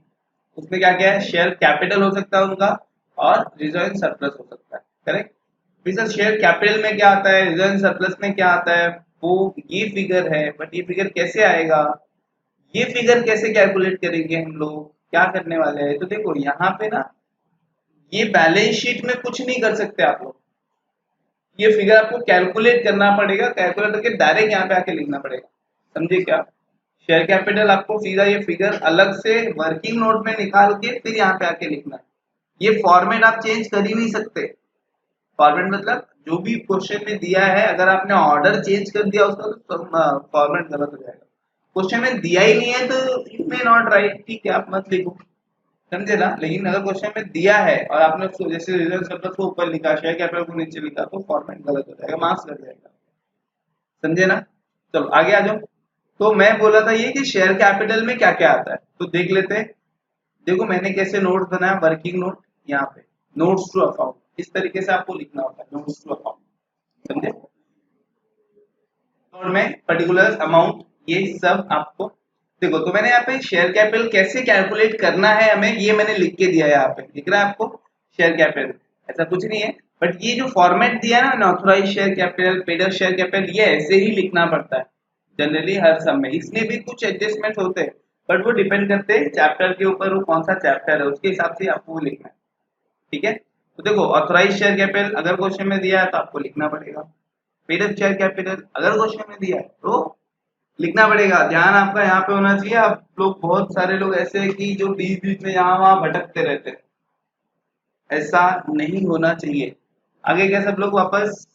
उसमें क्या क्या है, शेयर कैपिटल हो सकता है उनका, और रिजर्व सरप्लस हो सकता है, करेक्ट। सर शेयर कैपिटल में क्या आता है, रिजर्व सरप्लस में क्या आता है, वो ये फिगर है, बट ये फिगर कैसे आएगा, ये फिगर कैसे कैलकुलेट करेंगे हम लोग, क्या करने वाले हैं। तो देखो यहाँ पे ना, ये बैलेंस शीट में कुछ नहीं कर सकते आप लोग, ये फिगर आपको कैलकुलेट करना पड़ेगा, कैलकुलेट करके डायरेक्ट यहाँ पे आके लिखना पड़ेगा, समझे क्या। शेयर कैपिटल आपको सीधा ये फिगर अलग से वर्किंग नोट में निकाल के फिर यहाँ पे आके लिखना है। ये फॉर्मेट आप चेंज कर ही नहीं सकते। फॉर्मेट मतलब जो भी क्वेश्चन में दिया है, अगर आपने ऑर्डर चेंज कर दिया उसका तो फॉर्मेट गलत हो जाएगा। क्वेश्चन में दिया ही नहीं है तो इट मे नॉट राइट, ठीक है आप मत लिखो, समझे ना। लेकिन अगर क्वेश्चन में दिया है और आपने उसको जैसे रिजर्व सरप्लस को ऊपर लिखा, शेयर कैपिटल को नीचे लिखा, तो फॉर्मेट गलत हो जाएगा, मार्क्स लग जाएगा, समझे ना। चलो आगे आ जाओ। तो मैं बोला था ये कि शेयर कैपिटल में क्या क्या आता है, तो देख लेते हैं। देखो मैंने कैसे नोट्स बनाया, वर्किंग नोट, यहाँ पे नोट्स टू अकाउंट, इस तरीके से आपको लिखना होता है, नोट्स टू अकाउंट, समझे। और मैं पर्टिकुलर अमाउंट ये सब आपको देखो। तो मैंने यहाँ पे शेयर कैपिटल कैसे कैलकुलेट करना है हमें, ये मैंने लिख के दिया है, यहाँ पे दिख रहा है आपको शेयर कैपिटल, ऐसा कुछ नहीं है, बट ये जो फॉर्मेट दिया है ना, authorise share capital, paid share capital, ये ऐसे ही लिखना पड़ता है जनरली हर सब में। इसमें भी कुछ एडजस्टमेंट होते हैं, बट वो डिपेंड करते हैं चैप्टर के ऊपर, वो कौन सा चैप्टर है उसके हिसाब से आपको वो लिखना है, ठीक है। तो देखो ऑथराइज शेयर कैपिटल अगर क्वेश्चन में दिया है तो आपको लिखना पड़ेगा, पेड शेयर कैपिटल अगर क्वेश्चन में दिया है तो लिखना पड़ेगा। ध्यान आपका यहाँ पे होना चाहिए। आप लोग बहुत सारे लोग ऐसे हैं कि जो बीच बीच में यहाँ वहां भटकते रहते हैं, ऐसा नहीं होना चाहिए। आगे क्या सब लोग वापस,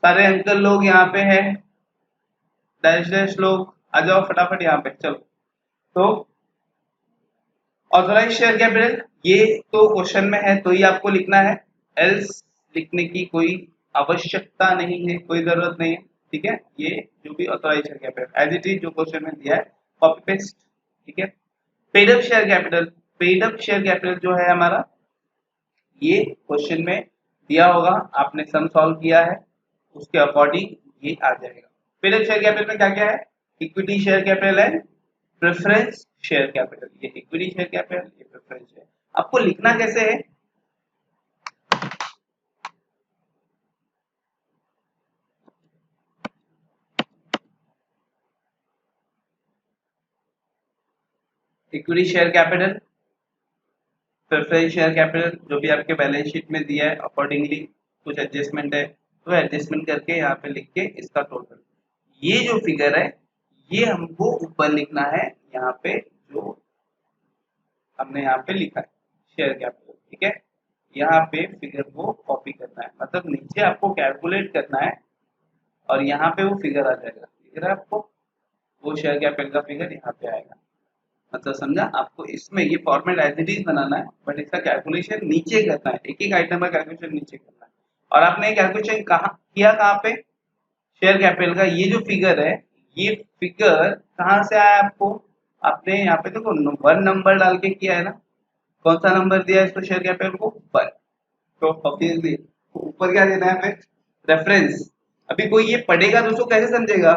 सारे अंकल लोग यहाँ पे हैं, डैश डैश लोग आ जाओ फटाफट यहाँ पे, चलो। तो ऑथराइज शेयर कैपिटल ये तो क्वेश्चन में है तो ही आपको लिखना है, एल्स लिखने की कोई आवश्यकता नहीं है, कोई जरूरत नहीं है। ठीक है, ये जो भी authorise share capital as it is जो क्वेश्चन में दिया है कॉपी पेस्ट। ठीक है, paid up share capital, paid up share capital जो है हमारा, ये क्वेश्चन में दिया होगा, आपने सम सॉल्व किया है उसके अकॉर्डिंग ये आ जाएगा। पेड अप शेयर कैपिटल में क्या क्या है, equity share capital and preference share capital. ये इक्विटी शेयर कैपिटल, ये प्रेफरेंस शेयर। आपको लिखना कैसे है, equity share capital, preference share capital, जो भी आपके बैलेंस शीट में दिया है अकॉर्डिंगली कुछ एडजस्टमेंट है तो एडजस्टमेंट करके यहाँ पे लिख के इसका टोटल, ये जो फिगर है ये हमको ऊपर लिखना है, यहाँ पे जो हमने यहाँ पे लिखा है शेयर कैपिटल। ठीक है, यहाँ पे फिगर को कॉपी करना है, मतलब नीचे आपको कैलकुलेट करना है और यहाँ पे वो फिगर आ जाएगा, फिगर है आपको वो शेयर कैपिटल का फिगर यहाँ पे आएगा। मतलब समझा, आपको इसमें ये फॉर्मेट एज इट इज बनाना है बट इसका कैलकुलेशन नीचे करना है, एक एक आइटम का कैलकुलेशन नीचे करना है। और आपने कैलकुलेशन कहाँ किया, कहाँ पे, शेयर कैपिटल का ये जो फिगर है, ये फिगर कहाँ से आया आपको, आपने यहाँ पे देखो 1 नंबर डाल के किया है ना, कौन सा नंबर दिया है इसको शेयर कैपिटल को, 1। तो ऑब्वियसली ऊपर क्या देना है हमें, रेफरेंस। अभी कोई ये पढ़ेगा तो उसको कैसे समझेगा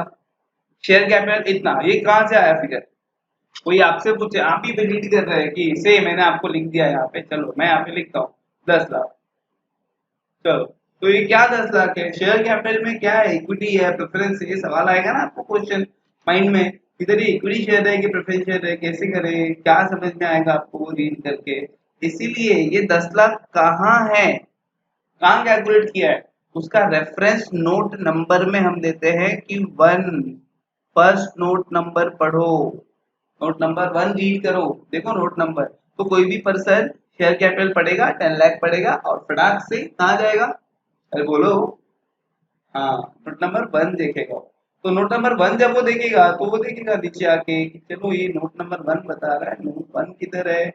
शेयर कैपिटल इतना, ये कहाँ से आया फिगर, कोई आपसे पूछे, आप ही रीड कर रहे हैं कि इसे मैंने आपको लिख दिया यहाँ पे, चलो मैं यहाँ पे लिखता हूँ 10 लाख, चलो तो ये क्या 10 लाख है, शेयर कैपिटल में क्या है, इक्विटी है, प्रेफरेंस है, ये सवाल आएगा ना आपको क्वेश्चन माइंड में, इधर ये इक्विटी शेयर है कि प्रेफरेंस शेयर है, कैसे करें, क्या समझ में आएगा आपको वो रीड करके। इसीलिए ये 10 लाख कहाँ है, कहाँ कैलकुलेट किया है, उसका रेफरेंस नोट नंबर में हम देते हैं कि 1, फर्स्ट नोट नंबर पढ़ो, नोट नंबर 1 रीड करो, देखो नोट नंबर, तो कोई भी पर्सन शेयर कैपिटल पढ़ेगा 10 लाख पढ़ेगा और फटाक से कहाँ जाएगा, अरे बोलो, हाँ नोट नंबर 1 देखेगा। तो नोट नंबर 1 जब वो देखेगा तो वो देखेगा नीचे आके कि चलो ये नोट नंबर 1 बता रहा है, नोट 1 किधर है,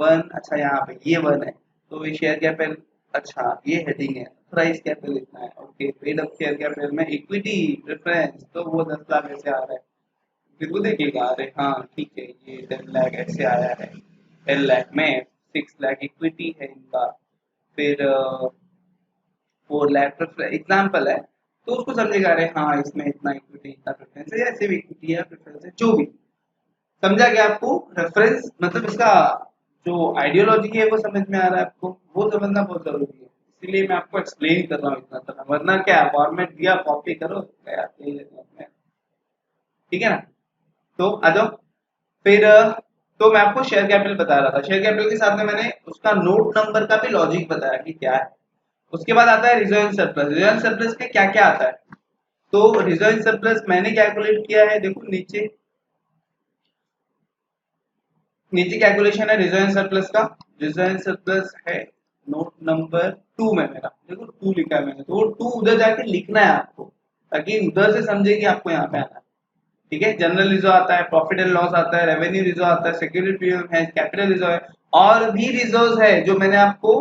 1 अच्छा यहाँ पे ये 1 है, तो ये शेयर कैपिटल, अच्छा ये हेडिंग है, प्राइस कैपिटल इतना है, okay paid up share capital में इक्विटी प्रेफरेंस, तो वो 10 लाख ऐसे आ रहा है, फिर वो देखेगा अरे हाँ ठीक है ये 10 लाख ऐसे आया है, 10 लाख में 6 लाख इक्विटी है इनका, फिर 4 लाख एग्जाम्पल है, तो उसको समझेगा अरे हाँ इसमें इतना इक्विटी इतना प्रेफरेंस है, ऐसे भी इक्विटी है प्रेफरेंस है जो भी, समझा गया आपको, रेफरेंस मतलब इसका जो आइडियोलॉजी है वो समझ में आ रहा है आपको, वो समझना बहुत जरूरी है, इसीलिए मैं आपको एक्सप्लेन कर रहा हूँ इतना तरह, वरना क्या फॉर्मेट दिया कॉपी करो गया, ठीक है ना। तो आ जाओ फिर तो मैं आपको शेयर कैपिटल बता रहा था, शेयर कैपिटल के साथ में मैंने उसका नोट नंबर का भी लॉजिक बताया कि क्या है। उसके बाद आता है reserve and surplus, reserve and surplus में क्या क्या आता है, तो रिजर्व एंड सरप्लस मैंने कैलकुलेट किया है, देखो नीचे नीचे कैलकुलेशन है रिजर्व एंड सरप्लस का, रिजर्व एंड सरप्लस है नोट नंबर 2 में मेरा, देखो 2 लिखा है मैंने, तो वो 2 उधर जाके लिखना है आपको, ताकि उधर से समझे कि आपको यहाँ पे आना है। ठीक है, जनरल रिजर्व आता है, प्रॉफिट एंड लॉस आता है, रेवेन्यू रिजर्व आता है, सिक्योरिटी रिजर्व है, कैपिटल रिजर्व है, और भी रिजर्व है जो मैंने आपको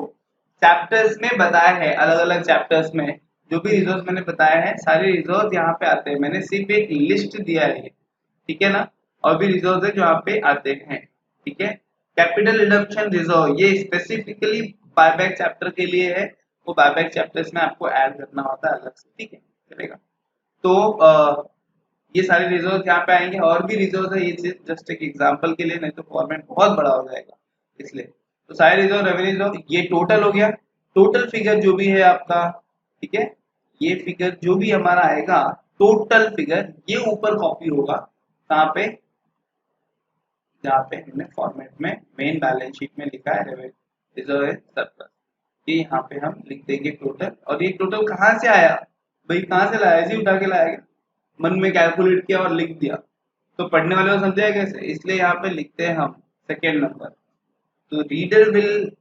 चैप्टर्स में बताया है, अलग अलग चैप्टर्स में जो भी रिजर्व मैंने बताया है सारे रिजर्व यहाँ पे आते हैं, मैंने सिर्फ एक लिस्ट दिया है, ठीक है ना, और भी रिजर्व है जो यहाँ पे आते हैं। ठीक है, कैपिटल रिडम्पशन रिजर्व ये स्पेसिफिकली बायबैक चैप्टर के लिए है, वो बायबैक चैप्टर्स में आपको ऐड करना होता है अलग से, ठीक है चलेगा। तो ये सारे रिजर्व यहाँ पे आएंगे, और भी रिजर्व है, ये जस्ट एक एग्जांपल के लिए, नहीं तो फॉर्मेट बहुत बड़ा हो जाएगा इसलिए। तो सारे रिजर्व रेवेन्यू रिजर्व ये टोटल हो गया, टोटल फिगर जो भी है आपका, ठीक है, ये फिगर जो भी हमारा आएगा टोटल फिगर, ये ऊपर कॉपी होगा कहाँ पे, जहाँ पे हमने फॉर्मेट में मेन बैलेंस शीट में लिखा है रिजर्व एंड सरप्लस, ये यहाँ पे हम लिख देंगे टोटल। और ये टोटल कहाँ से आया भाई, कहाँ से लाया, ऐसे उठा के लाया गया, मन में कैलकुलेट किया और लिख दिया, तो पढ़ने वाले को समझेगा कैसे, इसलिए यहाँ पे लिखते हैं हम सेकेंड नंबर, तो reader will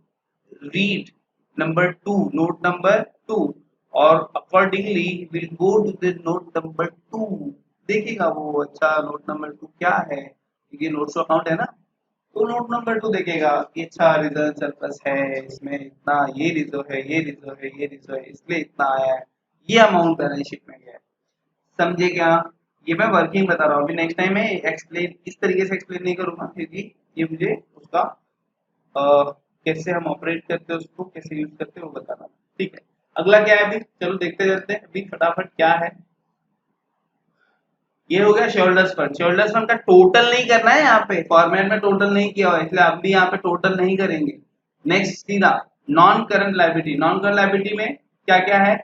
read number 2, note number 2, और accordingly will go to the note number 2, देखेगा वो अच्छा नोट नंबर 2 क्या है, ये नोट्स ऑफ अकाउंट है ना, तो नोट नंबर 2 देखेगा कि अच्छा रिजर्व सरप्लस है, इसमें इतना ये रिजर्व है, ये रिजर्व है, ये रिजर्व है, इसलिए इतना आया है, ये अमाउंट बैलेंस शीट में गया है। समझे क्या? ये मैं वर्किंग बता रहा हूँ। अभी नेक्स्ट टाइम मैं एक्सप्लेन इस तरीके से एक्सप्लेन नहीं करूंगा, क्योंकि ये मुझे उसका कैसे हम ऑपरेट करते हैं, उसको कैसे यूज करते हैं वो बताना। ठीक है, अगला क्या है अभी, चलो देखते जाते हैं अभी फटाफट क्या है। ये हो गया शेयरहोल्डर्स फंड। शेयरहोल्डर्स फंड का टोटल नहीं करना है, यहाँ पे फॉर्मेट में टोटल नहीं किया हुआ है, इसलिए अब भी यहाँ पे टोटल नहीं करेंगे। नेक्स्ट सीधा non current liability. Non current liability में क्या क्या है,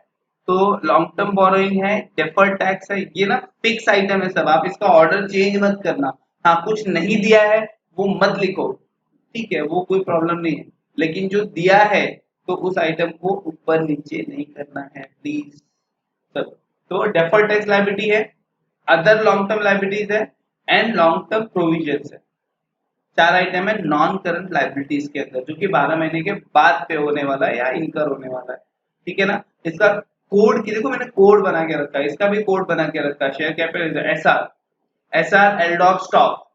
तो लॉन्ग टर्म बोरोइंग है, डेफर्ड टैक्स है, ये ना फिक्स आइटम है सब, आप इसका ऑर्डर चेंज मत करना। हाँ, कुछ नहीं दिया है वो मत लिखो, ठीक है, वो कोई प्रॉब्लम नहीं है, लेकिन जो दिया है तो उस आइटम को ऊपर नीचे नहीं करना है प्लीज। तो डेफर्ड टैक्स लायबिलिटी है, अदर लॉन्ग टर्म लायबिलिटीज है, एंड लॉन्ग टर्म प्रोविजंस है। चार आइटम है नॉन करंट लायबिलिटीज के अंदर, जो कि 12 महीने के बाद पे होने वाला है या इनकर होने वाला है। ठीक है ना? इसका कोड की देखो, मैंने कोड बना के रखा है, इसका भी कोड बना के रखा है। Share capital SR, SR LDOC stock,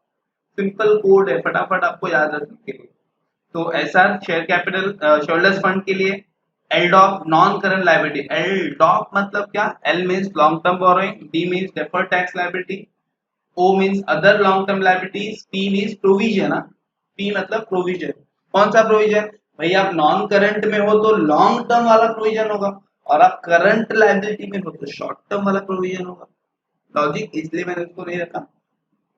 simple code है, फटाफट आपको याद रखने के लिए। तो SR share capital shareholders fund के लिए, LDOC non current liability, LDOC मतलब क्या, L means long term borrowing, D means deferred tax liability, O means other long term liabilities, P means provision। P मतलब प्रोविजन। कौन सा प्रोविजन भाई, आप नॉन करंट में हो तो लॉन्ग टर्म वाला प्रोविजन होगा, और आप करंट लायबिलिटी में हो तो शॉर्ट टर्म वाला प्रोविजन होगा। लॉजिक, इसलिए मैंने इसको नहीं रखा।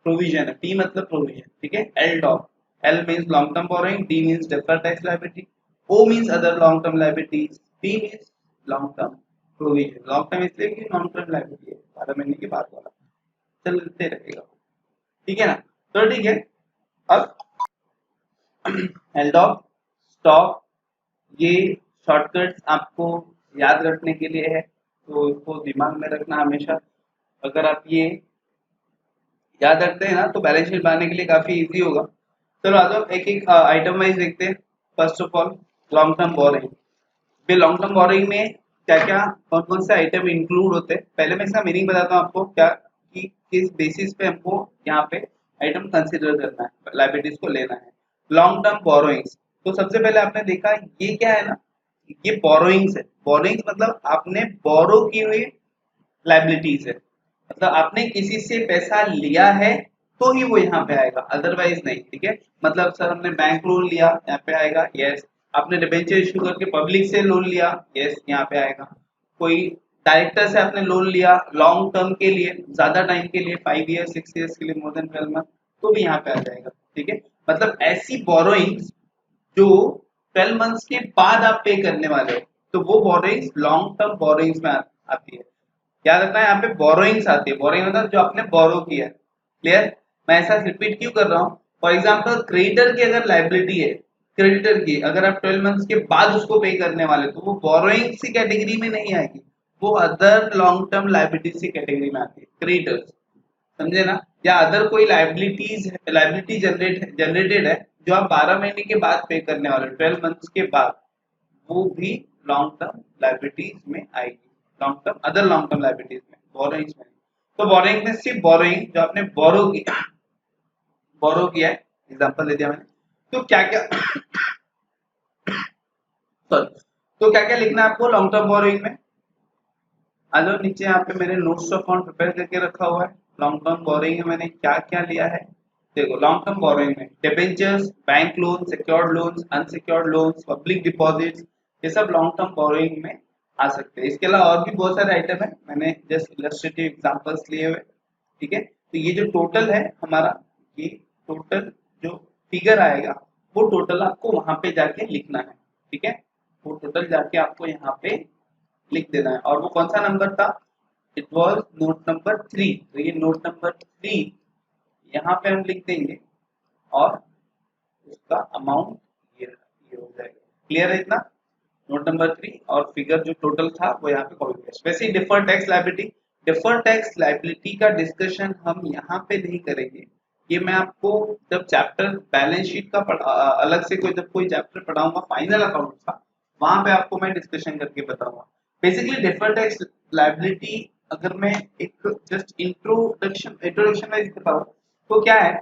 प्रोविजन है, P मतलब प्रोविजन, ठीक है। L dot, L means long term borrowing, D means deferred tax liability, O means other long term liabilities, P means long term provision। Long term इसलिए कि नॉन करंट लायबिलिटी है, 12 महीने के बाद वाला चलते रहेगा, ठीक है ना? तो ठीक है, अब एल्डॉक स्टॉक, ये शॉर्टकट्स आपको याद रखने के लिए है, तो इसको दिमाग में रखना हमेशा। अगर आप ये याद रखते हैं ना तो बैलेंस शीट बनाने के लिए काफी इजी होगा। चलो आ जाओ एक एक आइटम वाइज देखते हैं। First of all long term borrowing. फिर लॉन्ग टर्म बोरोइंग में क्या क्या कौन कौन से आइटम इंक्लूड होते हैं, पहले मैं इसका मीनिंग बताता हूँ आपको, क्या कि किस बेसिस पे हमको यहाँ पे आइटम कंसिडर करना है, लायबिलिटीज को लेना है। लॉन्ग टर्म बोरोइंग्स, तो सबसे पहले आपने देखा ये क्या है ना, ये बोरोइंग्स है। बोरोइंग्स मतलब आपने बोरो की हुई लायबिलिटीज है, मतलब आपने किसी से पैसा लिया है तो ही वो यहाँ पे आएगा, अदरवाइज नहीं, ठीक है। मतलब सर हमने बैंक लोन लिया, यहाँ पे आएगा, यस। आपने डिबेंचर इशू करके पब्लिक से लोन लिया, यस, यहाँ पे आएगा। कोई डायरेक्टर से आपने लोन लिया लॉन्ग टर्म के लिए, ज्यादा टाइम के लिए, 5 ईयर 6 ईयर्स के लिए, मोर देन 12 मंथ, तो भी यहाँ पे आ जाएगा, ठीक है। मतलब ऐसी बोरोइंग्स जो 12 मंथ्स के बाद आप पे करने वाले हो, तो वो बोरोइंग्स लॉन्ग टर्म बोरोइंग्स में आती है। याद रखना है, यहाँ पे बोरोइंग्स आती है। बोरोइंग मतलब जो आपने बोरो किया है, क्लियर। मैं ऐसा रिपीट क्यों कर रहा हूँ, फॉर एग्जाम्पल क्रेडिटर की अगर लाइबिलिटी है, क्रेडिटर की अगर आप 12 मंथ्स के बाद उसको पे करने वाले, तो वो बोरोइंग्स की कैटेगरी में नहीं आएगी, वो अदर लॉन्ग टर्म लाइबिलिटीज की कैटेगरी में आती है, क्रेडिटर्स, समझे ना। या अदर कोई लाइबिलिटी जनरेटेड है जो आप 12 महीने के बाद पे करने वाले, 12 मंथ्स के बाद, वो भी लॉन्ग टर्म लाइबिलिटीज में आएगी, long term other long term liabilities में, बोरोइंग्स में। तो बोरोइंग में सिर्फ बोरोइंग जो आपने बोरो किया है, एग्जांपल दे दिया मैंने, तो क्या क्या सॉरी, तो क्या क्या लिखना है आपको लॉन्ग टर्म बोरोइंग में। आ जाओ नीचे, यहाँ पे मैंने नोट्स ऑफ अकाउंट प्रिपेयर करके रखा हुआ है। लॉन्ग टर्म बोरोइंग में मैंने क्या क्या लिया है, देखो। लॉन्ग टर्म बोरोइंग में debentures, bank loan, secured loans, unsecured loans, public deposits, ये सब लॉन्ग टर्म बोरोइंग में आ सकते हैं। इसके अलावा और भी बहुत सारे आइटम है, मैंने जस्ट इलस्ट्रेटिव एग्जांपल्स लिए हुए, ठीक है। तो ये जो टोटल है हमारा, ये टोटल जो फिगर आएगा, वो टोटल आपको वहां पे जाके लिखना है, ठीक है। वो टोटल जाके आपको यहाँ पे लिख देना है। और वो कौन सा नंबर था, इट वॉज नोट नंबर 3। तो ये नोट नंबर 3 यहाँ पे हम लिख देंगे, और उसका अमाउंट ये हो जाएगा। क्लियर है इतना? नोट नंबर 3 और फिगर जो टोटल था वो यहाँ पे कॉपी पेस्ट। वैसे ही deferred tax liability, deferred tax liability का डिस्कशन हम यहाँ पे नहीं करेंगे, ये मैं आपको जब चैप्टर बैलेंस शीट का अलग से जब कोई चैप्टर पढ़ाऊंगा फाइनल अकाउंट का, वहां पे आपको मैं डिस्कशन करके बताऊंगा। बेसिकली डिफर्ड टैक्स लायबिलिटी, अगर मैं एक जस्ट इंट्रोडक्शन वाइज बताऊं तो क्या है,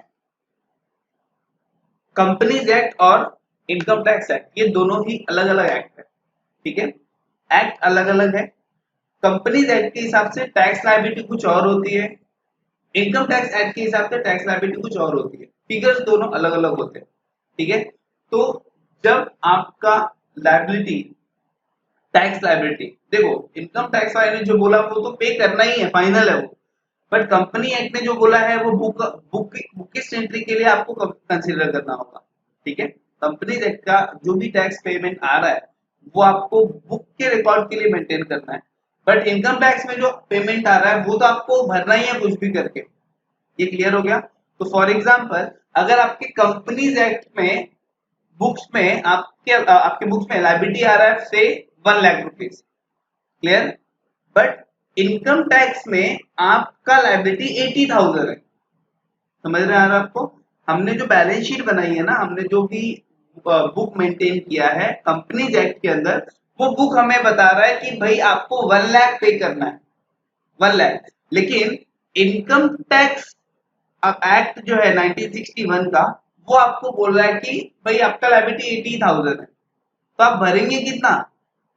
कंपनीज एक्ट और इनकम टैक्स एक्ट ये दोनों ही अलग अलग एक्ट है, ठीक है। एक्ट अलग अलग है। कंपनीज एक्ट के हिसाब से टैक्स लायबिलिटी कुछ और होती है, इनकम टैक्स एक्ट के हिसाब से टैक्स लायबिलिटी कुछ और होती है, फिगर्स दोनों अलग अलग होते हैं, ठीक है। तो जब आपका लायबिलिटी, टैक्स लायबिलिटी, देखो इनकम टैक्स वाले ने जो बोला वो तो पे करना ही है, फाइनल है वो, बट कंपनी एक्ट ने जो बोला है वो बुकिश एंट्री के लिए आपको कंसीडर करना होगा, ठीक है। कंपनी एक्ट का जो भी टैक्स पेमेंट आ रहा है वो आपको बुक के रिकॉर्ड के लिए मेंटेन करना है, बट इनकम टैक्स में जो पेमेंट आ रहा है वो तो आपको भरना ही है कुछ भी करके। ये क्लियर हो गया। तो फॉर एग्जांपल अगर आपके कंपनीज एक्ट में बुक्स में आपके बुक्स में लायबिलिटी आ रहा है से 1 lakh rupees, clear, but income tax में आपका लायबिलिटी 80,000 है। समझ रहे हैं आपको? हमने जो बैलेंस शीट बनाई है ना, हमने जो भी बुक मेंटेन किया है कंपनीज एक्ट के अंदर, वो बुक हमें बता रहा है कि भाई आपको 1 लाख पे करना है, 1 लाख। लेकिन इनकम टैक्स एक्ट जो है 1961 का, वो आपको बोल रहा है कि भाई आपका लायबिलिटी 80,000 है, तो आप भरेंगे कितना?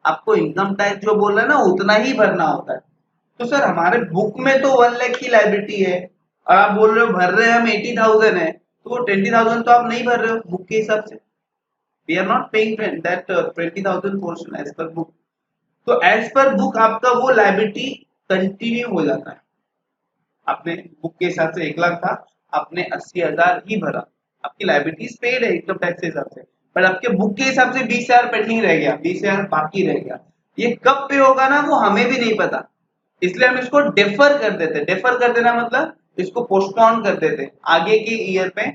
आपको इनकम टैक्स जो बोल रहा है ना उतना ही भरना होता है। तो सर हमारे बुक में तो 1 लाख की लायबिलिटी है और आप बोल रहे हो भर रहे हैं हम 80,000 है, तो वो 20,000 तो आप नहीं भर रहे हो बुक के हिसाब से। We are not paying that 20,000 portion as per book. तो एज पर बुक आपका वो लायबिलिटी कंटिन्यू हो जाता है। आपने बुक के हिसाब से 1 लाख था, आपने 80,000 ही भरा, आपकी लायबिलिटीज पेड है इनकम टैक्स के हिसाब से, पर आपके बुक के हिसाब से 20,000 पेंडिंग रह गया, 20,000 बाकी रह गया। ये कब पे होगा ना वो हमें भी नहीं पता, इसलिए हम इसको डेफर कर देते। डेफर कर देना मतलब इसको पोस्टपोन कर देते, आगे के ईयर पे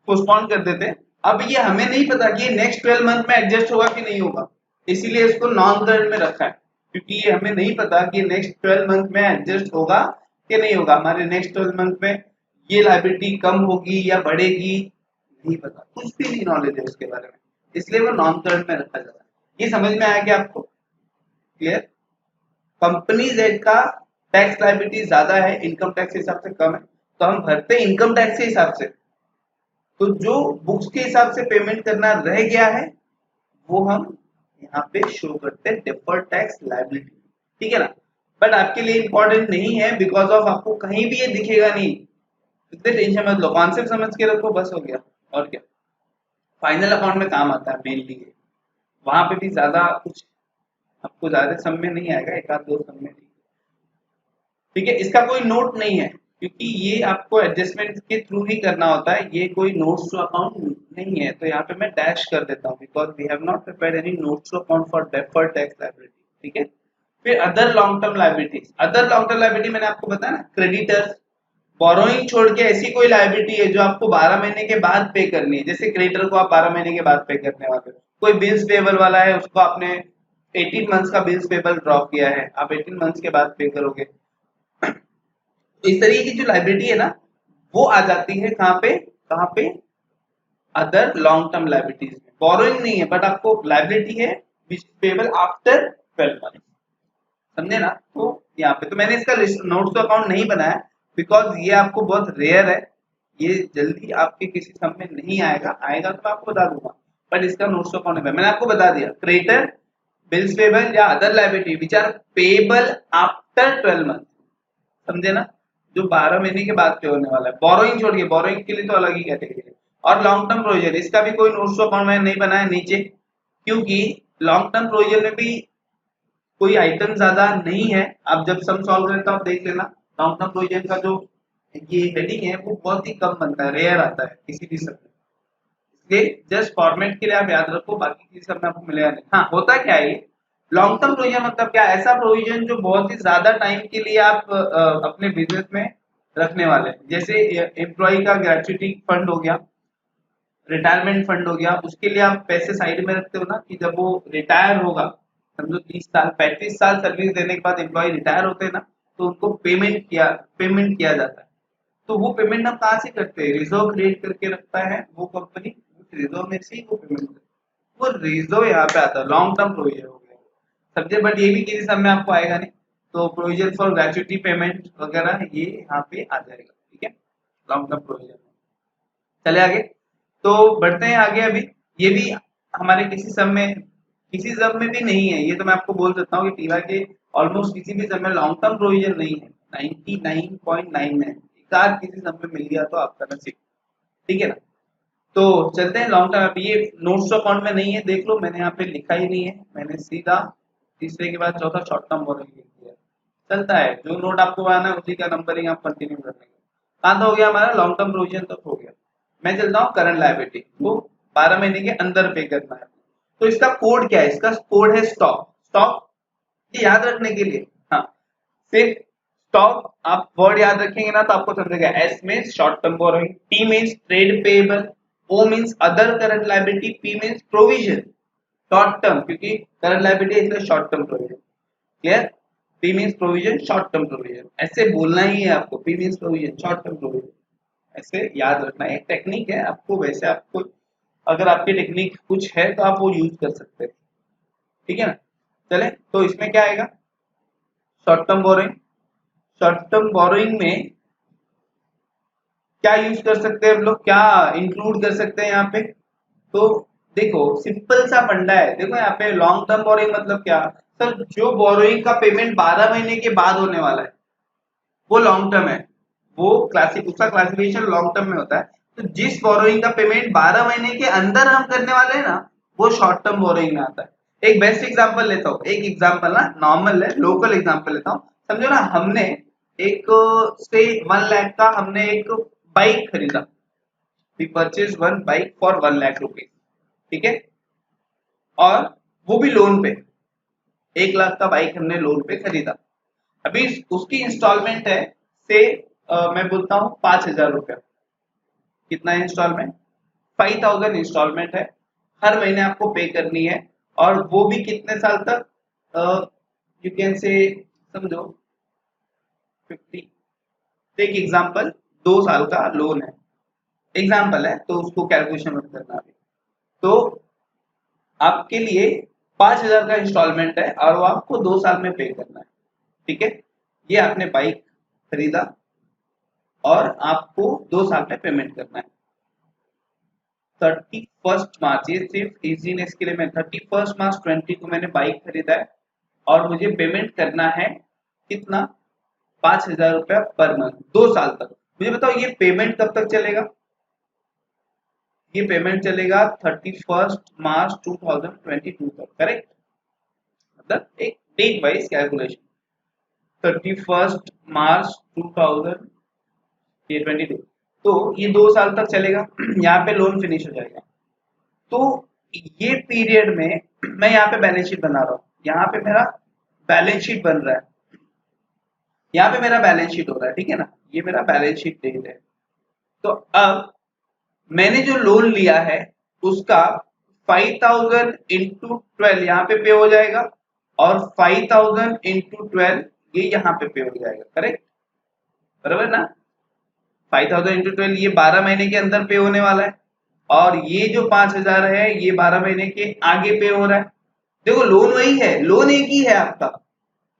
पोस्टपोन कर देते। अब ये हमें नहीं पता कि ये नेक्स्ट 12 मंथ में एडजस्ट होगा कि नहीं होगा, इसीलिए इसको नॉन करंट में रखा है, क्योंकि ये हमें नहीं पता कि नेक्स्ट 12 मंथ में एडजस्ट होगा कि नहीं होगा। हमारे नेक्स्ट 12 मंथ में ये लायबिलिटी कम होगी या बढ़ेगी, नहीं पता, कुछ भी नहीं नॉलेज है उसके बारे में, इसलिए वो नॉन करंट में रखा जाता है। ये समझ में आया क्या आपको? क्लियर? कंपनीज एक्ट का टैक्स लायबिलिटी ज्यादा है, इनकम टैक्स के हिसाब से कम है, तो हम भरते इनकम टैक्स के हिसाब से। तो जो बुक्स के हिसाब से पेमेंट करना रह गया है वो हम यहाँ पे शो करते हैं डिफर्ड टैक्स लायबिलिटी, ठीक है ना। बट आपके लिए इंपॉर्टेंट नहीं है, बिकॉज ऑफ आपको कहीं भी ये दिखेगा नहीं, इतने टेंशन मत लो, कॉन्सेप्ट समझ के रखो बस हो गया। और क्या, फाइनल अकाउंट में काम आता है मेनली, वहां पे भी ज्यादा कुछ आपको ज्यादा सम में नहीं आएगा, एक आध दो सम में, ठीक है। इसका कोई नोट नहीं है क्योंकि ये आपको एडजस्टमेंट के थ्रू ही करना होता है, ये कोई नोट्स टू अकाउंट नहीं है। तो यहाँ पे मैं डैश कर देता हूँ because we have not prepared any notes to account for deferred tax liability, ठीक है। फिर other long term liabilities, other long term liability मैंने आपको बताया ना, क्रेडिटर्स, बोरोइंग छोड़ के ऐसी कोई लायबिलिटी है जो आपको 12 महीने के बाद पे करनी है, जैसे क्रेडिटर को आप 12 महीने के बाद पे करने वाले हो, कोई बिल्स पेबल वाला है उसको आपने 18 मंथ्स का बिल्स पेबल ड्रॉप किया है, आप 18 मंथ्स के बाद पे करोगे। इस तरीके की जो लाइब्रेरी है ना वो आ जाती है कहाँ पे अदर लॉन्ग टर्म लाइब्रेरीज में। बोरोइंग नहीं है बट आपको लाइब्रेरी है विच पेबल आफ्टर 12 मंथ, समझे ना। तो यहाँ पे तो मैंने इसका नोट्स टू अकाउंट नहीं बनाया बिकॉज ये आपको बहुत रेयर है, ये जल्दी आपके किसी सम में नहीं आएगा, आएगा तो मैं आपको बता दूंगा, बट इसका नोट्स टू अकाउंट है। मैंने आपको बता दिया क्रेडिटर, बिल्स पेबल या other library which are payable after 12 month, समझे ना, जो 12 महीने के बाद पे होने वाला है। बोरोइंग छोड़ के, बोरोइंग के लिए तो अलग ही कैटेगरी है। और लॉन्ग टर्म प्रोविजन, इसका भी कोई नोट्स अकाउंट मैंने नहीं बनाया नीचे, क्योंकि लॉन्ग टर्म प्रोविजन में भी कोई आइटम ज्यादा नहीं है। आप जब सम सॉल्व करें तो आप देख लेना, लॉन्ग टर्म प्रोविजन का जो ये हेडिंग है वो बहुत ही कम बनता है, रेयर आता है किसी भी सब में, इसलिए जस्ट फॉर्मेट के लिए आप याद रखो, बाकी किसी सब में आपको मिलेगा नहीं। हाँ, होता क्या है ये लॉन्ग टर्म प्रोविजन मतलब क्या, ऐसा प्रोविजन जो बहुत ही ज्यादा टाइम के लिए आप अपने बिजनेस में रखने वाले हैं, जैसे एम्प्लॉय का ग्रेच्युटी फंड हो गया, रिटायरमेंट फंड हो गया, उसके लिए आप पैसे साइड में रखते हो ना कि जब वो रिटायर होगा, समझो 30 साल 35 साल सर्विस देने के बाद एम्प्लॉय रिटायर होते हैं ना, तो उनको पेमेंट किया जाता है। तो वो पेमेंट हम कहाँ से करते हैं, रिजर्व क्रिएट करके रखता है वो कंपनी, उस रिजर्व में से ही वो पेमेंट करती है, वो रिजर्व यहाँ पे आता है, लॉन्ग टर्म प्रोविजन हो गया समझे। बट ये भी किसी सब में आपको आएगा नहीं, तो प्रोविजन फॉर ग्रेच्युटी पेमेंट वगैरह ये यहाँ पे आ जाएगा, ठीक है, लॉन्ग टर्म प्रोविजन। चले आगे। तो बढ़ते हैं आगे। अभी ये भी हमारे किसी सब में भी नहीं है, ये तो मैं आपको बोल सकता हूँ कि टीवा के ऑलमोस्ट किसी भी सब में लॉन्ग टर्म प्रोविजन नहीं है। 99.9 है, एक आध किसी सब में मिल गया तो आपका नसीब, ठीक है ना। तो चलते हैं लॉन्ग टर्म। अभी ये नोट्स अकाउंट में नहीं है, देख लो मैंने यहाँ पे लिखा ही नहीं है, मैंने सीधा तीसरे के बाद चौथा शॉर्ट टर्म बोरिंग लिख दिया। चलता है, जो नोट आपको आना है उसी का नंबरिंग आप कंटिन्यू करने का। कहाँ तो हो गया हमारा लॉन्ग टर्म प्रोविजन तक हो गया। मैं चलता हूँ करंट लायबिलिटी, वो 12 महीने के अंदर पे करना है। तो इसका कोड क्या है, इसका कोड है स्टॉक। स्टॉक ये याद रखने के लिए, हाँ, सिर्फ स्टॉक आप वर्ड याद रखेंगे ना तो आपको समझेगा। S means short term borrowing, T means trade payable, O means other current liability, P means provision short term, क्योंकि करंट लायबिलिटी इसलिए short term provision. Clear? P means provision, short term provision, ऐसे बोलना ही है आपको। P means provision, short term provision, ऐसे याद रखना है। एक टेक्निक है आपको, वैसे आपको अगर आपकी टेक्निक कुछ है तो आप वो यूज कर सकते हैं, ठीक है ना। चले तो इसमें क्या आएगा, short term borrowing. Short term borrowing में क्या यूज कर सकते हैं हम लोग, क्या इंक्लूड कर सकते हैं यहाँ पे। तो देखो सिंपल सा फंडा है। देखो यहाँ पे लॉन्ग टर्म बोरोइंग मतलब क्या सर, जो बोरोइंग का पेमेंट 12 महीने के बाद होने वाला है वो लॉन्ग टर्म है। वो उसका क्लासिफिकेशन लॉन्ग टर्म में होता है। तो जिस बोरोइंग का पेमेंट 12 महीने के अंदर हम करने वाले हैं ना, वो शॉर्ट टर्म बोरोइंग में आता है। एक बेस्ट एग्जांपल लेता हूँ, एक एग्जांपल ना नॉर्मल है, लोकल एग्जांपल लेता हूँ। समझो ना, हमने एक से 1 लाख का हमने एक बाइक खरीदा। We purchase one bike for 1 lakh rupees, ठीक है। और वो भी लोन पे, 1 लाख का बाइक हमने लोन पे खरीदा। अभी उसकी इंस्टॉलमेंट है से मैं बोलता हूँ 5,000 रुपया। कितना इंस्टॉलमेंट, 5,000 इंस्टॉलमेंट है, हर महीने आपको पे करनी है। और वो भी कितने साल तक, यू कैन से समझो 50। एक एग्जांपल, 2 साल का लोन है, एग्जांपल है तो उसको कैलकुलेशन मत करना अभी। तो आपके लिए 5,000 का इंस्टॉलमेंट है और वो आपको 2 साल में पे करना है, ठीक है। ये आपने बाइक खरीदा और आपको 2 साल में पेमेंट करना है। 31 मार्च, ये सिर्फ इजीनेस के लिए मैं 31 मार्च 20 को मैंने बाइक खरीदा है और मुझे पेमेंट करना है कितना, 5,000 रुपया पर मंथ 2 साल तक। मुझे बताओ ये पेमेंट कब तक चलेगा, ये पेमेंट चलेगा 31 मार्च 2022 तक, करेक्ट। मतलब एक डेट वाइज कैलकुलेशन, 31 मार्च 2022, तो ये 2 साल तक चलेगा। यहाँ पे लोन फिनिश हो जाएगा। तो ये पीरियड में मैं यहाँ पे बैलेंस शीट बना रहा हूँ, यहाँ पे मेरा बैलेंस शीट बन रहा है, यहाँ पे मेरा बैलेंस शीट हो रहा है, ठीक है ना। ये मेरा बैलेंस शीट डेट है। तो अब मैंने जो लोन लिया है उसका 5,000 इंटू 12 यहाँ पे पे हो जाएगा और 5,000 इंटू 12 ये यहाँ पे पे हो जाएगा, करेक्ट, बराबर ना। 5,000 इंटू 12 ये 12 महीने के अंदर पे होने वाला है और ये जो 5,000 है ये 12 महीने के आगे पे हो रहा है। देखो लोन वही है, लोन एक ही है आपका,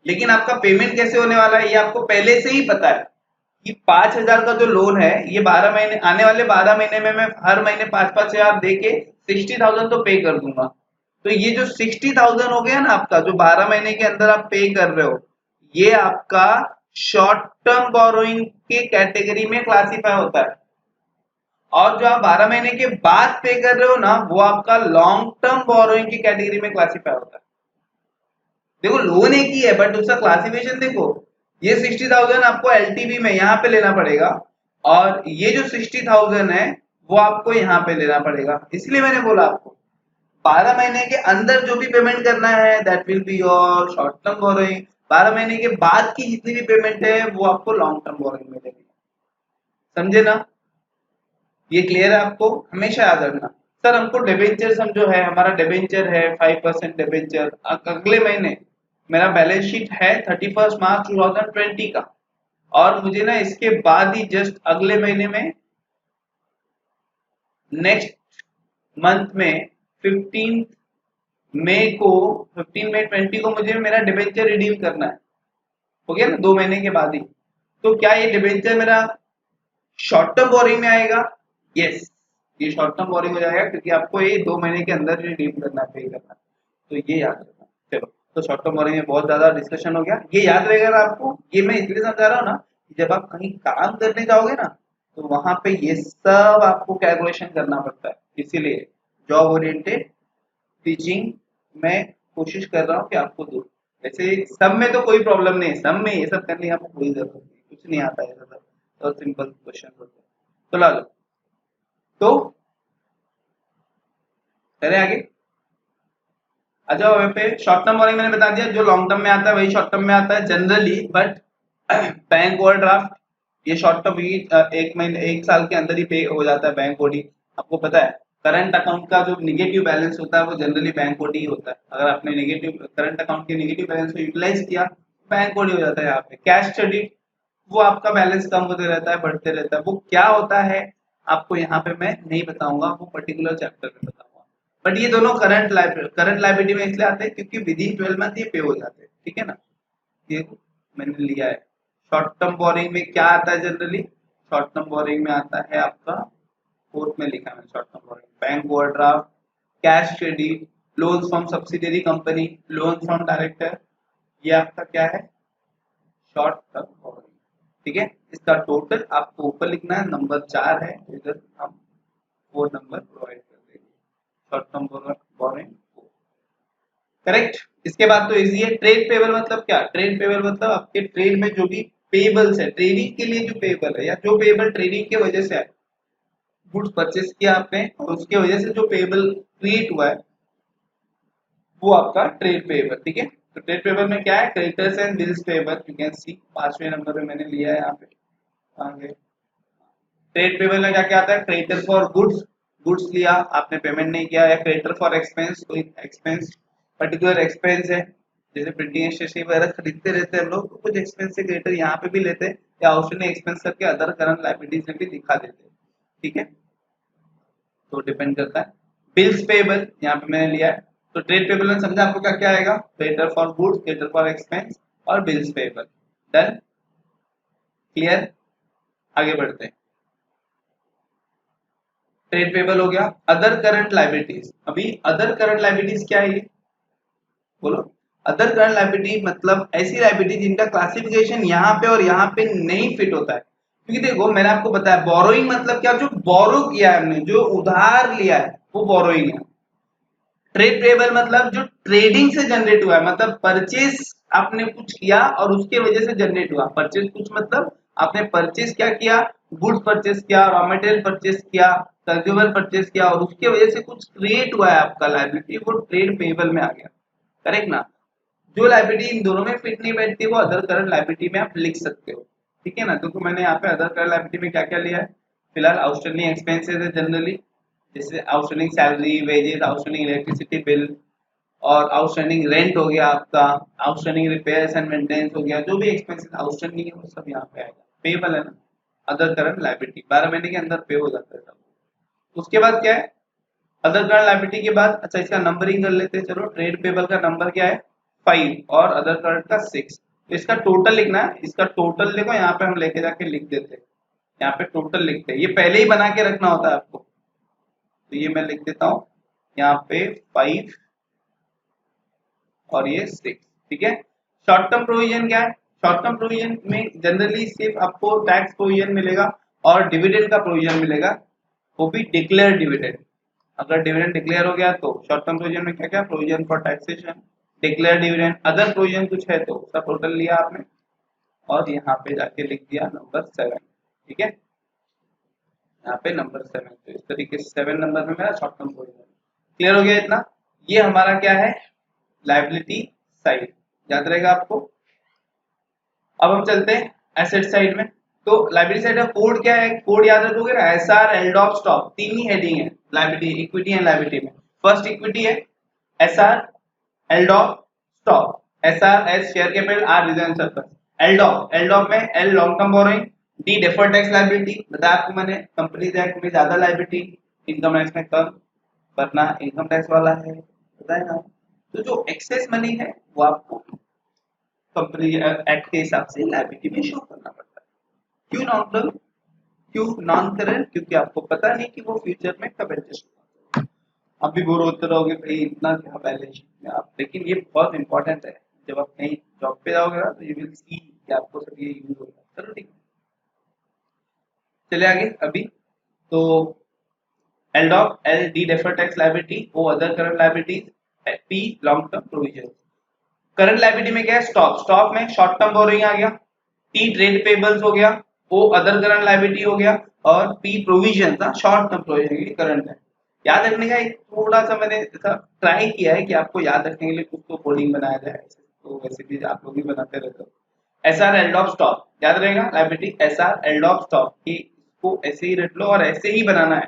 लेकिन आपका पेमेंट कैसे होने वाला है ये आपको पहले से ही पता है कि 5,000 का जो लोन है ये 12 महीने, आने वाले 12 महीने में मैं हर महीने 5,000 दे के 60,000 तो पे कर दूंगा। तो ये जो 60,000 हो गया ना आपका, जो 12 महीने के अंदर आप पे कर रहे हो, ये आपका शॉर्ट टर्म बोरोइंग के कैटेगरी में क्लासीफाई होता है। और जो आप 12 महीने के बाद पे कर रहे हो ना, वो आपका लॉन्ग टर्म बोरोइंग की कैटेगरी में क्लासीफाई होता है। देखो लोन एक ही है बट उसका क्लासिफिकेशन देखो, ये 60,000 आपको एलटीवी में यहाँ पे लेना पड़ेगा और ये जो 60,000 है वो आपको यहाँ पे लेना पड़ेगा। इसलिए मैंने बोला आपको 12 महीने के अंदर जो भी पेमेंट करना है that will be your short term borrowing. 12 महीने के बाद की जितनी भी पेमेंट है वो आपको लॉन्ग टर्म बोरोइंग में देगी। समझे ना, ये क्लियर है आपको, हमेशा याद रखना। सर हमको डिबेंचर समझो है, हमारा डिबेंचर है 5% डिबेंचर, अगले महीने मेरा बैलेंस शीट है 31 मार्च 2020 का और मुझे ना इसके बाद ही जस्ट अगले महीने में नेक्स्ट मंथ में 15 मई 20 को मुझे मेरा डिबेंचर रिडीम करना है। हो गया ना, 2 महीने के बाद ही। तो क्या ये डिबेंचर मेरा शॉर्ट टर्म बोरिंग में आएगा, यस, ये शॉर्ट टर्म बोरिंग हो जाएगा क्योंकि आपको ये 2 महीने के अंदर रिडीम करना पे करना, तो ये याद रखना। चलो, तो शॉर्ट टर्म बोरिंग में बहुत ज्यादा डिस्कशन हो गया, ये याद रहेगा ना आपको। ये मैं इसलिए समझा रहा हूँ ना कि जब आप कहीं काम करने जाओगे ना तो वहां पे ये सब आपको कैलकुलेशन करना पड़ता है, इसीलिए जॉब ओरिएंटेड टीचिंग में कोशिश कर रहा हूँ कि आपको दूं। वैसे सब में तो कोई प्रॉब्लम नहीं है, सब में ये सब करने की आपको कोई जरूरत नहीं, कुछ नहीं आता है सब, तो सिंपल क्वेश्चन होते हैं। तो ला लो, तो चले आगे आ जाओ। यहाँ पे शॉर्ट टर्म बोरिंग मैंने बता दिया, जो लॉन्ग टर्म में आता है वही शॉर्ट टर्म में आता है जनरली, बट बैंक ओवरड्राफ्ट ये शॉर्ट टर्म ही 1 महीने 1 साल के अंदर ही पे हो जाता है बैंक ओडी। आपको पता है करंट अकाउंट का जो निगेटिव बैलेंस होता है वो जनरली बैंक ओडी ही होता है। अगर आपने नेगेटिव करंट अकाउंट के नेगेटिव बैलेंस को यूटिलाइज किया बैंक ओडी हो जाता है। यहाँ पे कैश क्रेडिट वो आपका बैलेंस कम होते रहता है, बढ़ते रहता है, वो क्या होता है आपको यहाँ पे मैं नहीं बताऊंगा, वो पर्टिकुलर चैप्टर में बताऊंगा। बट ये दोनों करंट लाइबिलिटी में इसलिए आते हैं क्योंकि विद इन 12 मंथ ये पे हो जाते हैं, ठीक है ना। ये मैंने लिया है। शॉर्ट टर्म बोरिंग में क्या आता है जनरली, शॉर्ट टर्म बोरिंग में आता है आपका फोर्थ में लिखा है short term borrowing, bank overdraft, cash credit, loan from subsidiary company, loan from director, ये आपका क्या है शॉर्ट टर्म बोरिंग, ठीक है। इसका टोटल आपको ऊपर लिखना है, नंबर 4 है, इधर हम 4 नंबर प्रोवाइड कर देंगे, शॉर्ट टर्म बोरिंग करेक्ट। इसके बाद तो इजी है। ट्रेड पेबल मतलब क्या, ट्रेड पेबल मतलब आपके ट्रेड में जो भी पेबल्स है, ट्रेडिंग के लिए जो पेबल है या जो पेबल ट्रेडिंग के वजह से है, गुड्स परचेस किया आपने और उसके वजह से जो पेबल क्रिएट हुआ है वो आपका ट्रेड पेबल, ठीक है। तो ट्रेड पेबल में क्या है, creditors and bills payable, you can see 5वें नंबर पे मैंने लिया है यहाँ पे आगे। ट्रेड पेबल में क्या क्या आता है, क्रेडिटर फॉर गुड्स, गुड्स लिया आपने पेमेंट नहीं किया, या क्रेडिटर फॉर एक्सपेंस, कोई एक्सपेंस पर्टिकुलर एक्सपेंस है जैसे प्रिंटिंग स्टेशनरी वगैरह खरीदते रहते हैं हम लोग, तो कुछ एक्सपेंस से क्रेडिटर यहाँ पे भी लेते हैं या आउटस्टैंडिंग एक्सपेंस करके अदर करंट लायबिलिटीज में भी दिखा देते हैं, ठीक है। तो डिपेंड करता है। बिल्स पेबल यहाँ पे मैंने लिया है, तो ट्रेड पेबल में समझा आपको क्या क्या आएगा, creditor for goods, creditor for expense और बिल्स पेबल। डन, क्लियर, आगे बढ़ते हैं। ट्रेड पेबल हो गया। अदर करंट लायबिलिटीज, अभी अदर करंट लायबिलिटीज क्या है ये बोलो। अदर करंट लायबिलिटी मतलब ऐसी लायबिलिटी जिनका क्लासिफिकेशन यहाँ पे और यहाँ पे नहीं फिट होता है, क्योंकि देखो मैंने आपको बताया बोरोइंग मतलब क्या, जो बोरो किया है हमने, जो उधार लिया है वो बोरोइंग है। ट्रेड पेबल मतलब जो ट्रेडिंग से जनरेट हुआ है, मतलब परचेस आपने कुछ किया और उसके वजह से जनरेट हुआ। परचेस कुछ मतलब आपने परचेस क्या किया, गुड्स परचेस किया, रॉ मटेरियल परचेस किया, कंज्यूमर परचेस किया और उसके वजह से कुछ क्रिएट हुआ है आपका लायबिलिटी, वो ट्रेड पेबल में आ गया, करेक्ट ना। जो लायबिलिटी इन दोनों में फिट नहीं बैठती वो अदर करंट लायबिलिटी में आप लिख सकते हो, ठीक है ना। तो मैंने यहाँ पे अदर करंट लायबिलिटी में क्या क्या लिया है, फिलहाल आउटस्टैंडिंग एक्सपेंसेस है जनरली, जैसे outstanding salary, wages, outstanding electricity bill और आउटस्टैंडिंग रेंट हो गया आपका, आउटस्टैंडिंग रिपेयर्स एंड मेंटेनेंस हो गया, जो भी एक्सपेंसेस आउटस्टैंडिंग है वो सब यहाँ पे आएगा, पेबल है ना। अदर करंट लायबिलिटी 12 महीने के अंदर पे हो जाता है सब। उसके बाद क्या है, अदर करंट लायबिलिटी के बाद, अच्छा इसका नंबरिंग कर लेते हैं, चलो। ट्रेड पेबल का नंबर क्या है 5 और अदर करंट का 6, तो इसका टोटल लिखना है। इसका टोटल देखो यहाँ पे हम लेके जाके लिख देते हैं, यहाँ पे टोटल लिखते हैं, ये पहले ही बना के रखना होता है आपको, तो ये मैं लिख देता हूँ यहाँ पे 5 और ये 6, ठीक है। शॉर्ट टर्म प्रोविजन क्या है, शॉर्ट टर्म प्रोविजन में जनरली सिर्फ आपको टैक्स प्रोविजन मिलेगा और डिविडेंड का प्रोविजन मिलेगा, वो भी डिक्लेयर डिविडेंड। अगर डिविडेंड डिक्लेयर हो गया तो शॉर्ट टर्म प्रोविजन में क्या क्या, provision for taxation, declare dividend, other provision कुछ है तो उसका टोटल लिया आपने और यहाँ पे जाके लिख दिया नंबर 7, ठीक है। यहाँ पे नंबर 7, तो इस तरीके से 7 नंबर में मेरा शॉर्ट टर्म प्रोविजन क्लियर हो गया इतना। ये हमारा क्या है, लायबिलिटी साइड, याद रहेगा आपको। अब हम चलते हैं एसेट साइड में। तो लायबिलिटी साइड का कोड क्या है, कोड याद रखोगे ना, एसआर, एलडॉप, स्टॉक, तीन ही हेडिंग है लायबिलिटी, इक्विटी एंड लायबिलिटी में। फर्स्ट इक्विटी है, SR, LDOP, stock. SR S share capital, R reserve surplus. LDOP, LDOP में L long term borrowing, D deferred tax liability, बताया आपको मैंने कंपनीज एक्ट में ज्यादा लायबिलिटी, इनकम टैक्स में कम, वरना इनकम टैक्स वाला है, बताया ना। तो जो एक्सेस मनी है वो आपको कंपनी एक्ट के हिसाब से लायबिलिटी में शो करना पड़ता है। क्यों नॉर्मल, क्यों नॉन करंट? क्योंकि आपको पता नहीं कि वो फ्यूचर में कब एडजस्ट होगा। आप भी बोर होते रहोगे भाई इतना क्या बैलेंस शीट में आप, लेकिन ये बहुत इंपॉर्टेंट है। जब आप कहीं जॉब पे जाओगे ना तो यू विल सी कि आपको सब ये यूज होगा। चलो ठीक है, चले आगे। अभी तो LDOC, L D deferred tax liability, O other current liabilities, P long term provisions। Current liability में क्या है? स्टॉक, स्टॉक में शॉर्ट टर्म बोरोइंग आ गया, टी ट्रेड पेबल्स हो गया, ओ अदर करंट लायबिलिटी हो गया, और पी प्रोविजन था, शॉर्ट टर्म प्रोविजन करंट है। याद रखने का एक थोड़ा सा मैंने ऐसा ट्राई किया है कि आपको याद रखने के लिए कुछ तो कोडिंग बनाया जाए, तो वैसे भी आप लोग भी बनाते रहते हो। SR एल्डॉक स्टॉक याद रहेगा, लायबिलिटी SR एल्डॉक स्टॉक की, इसको ऐसे ही रट लो और ऐसे ही बनाना है।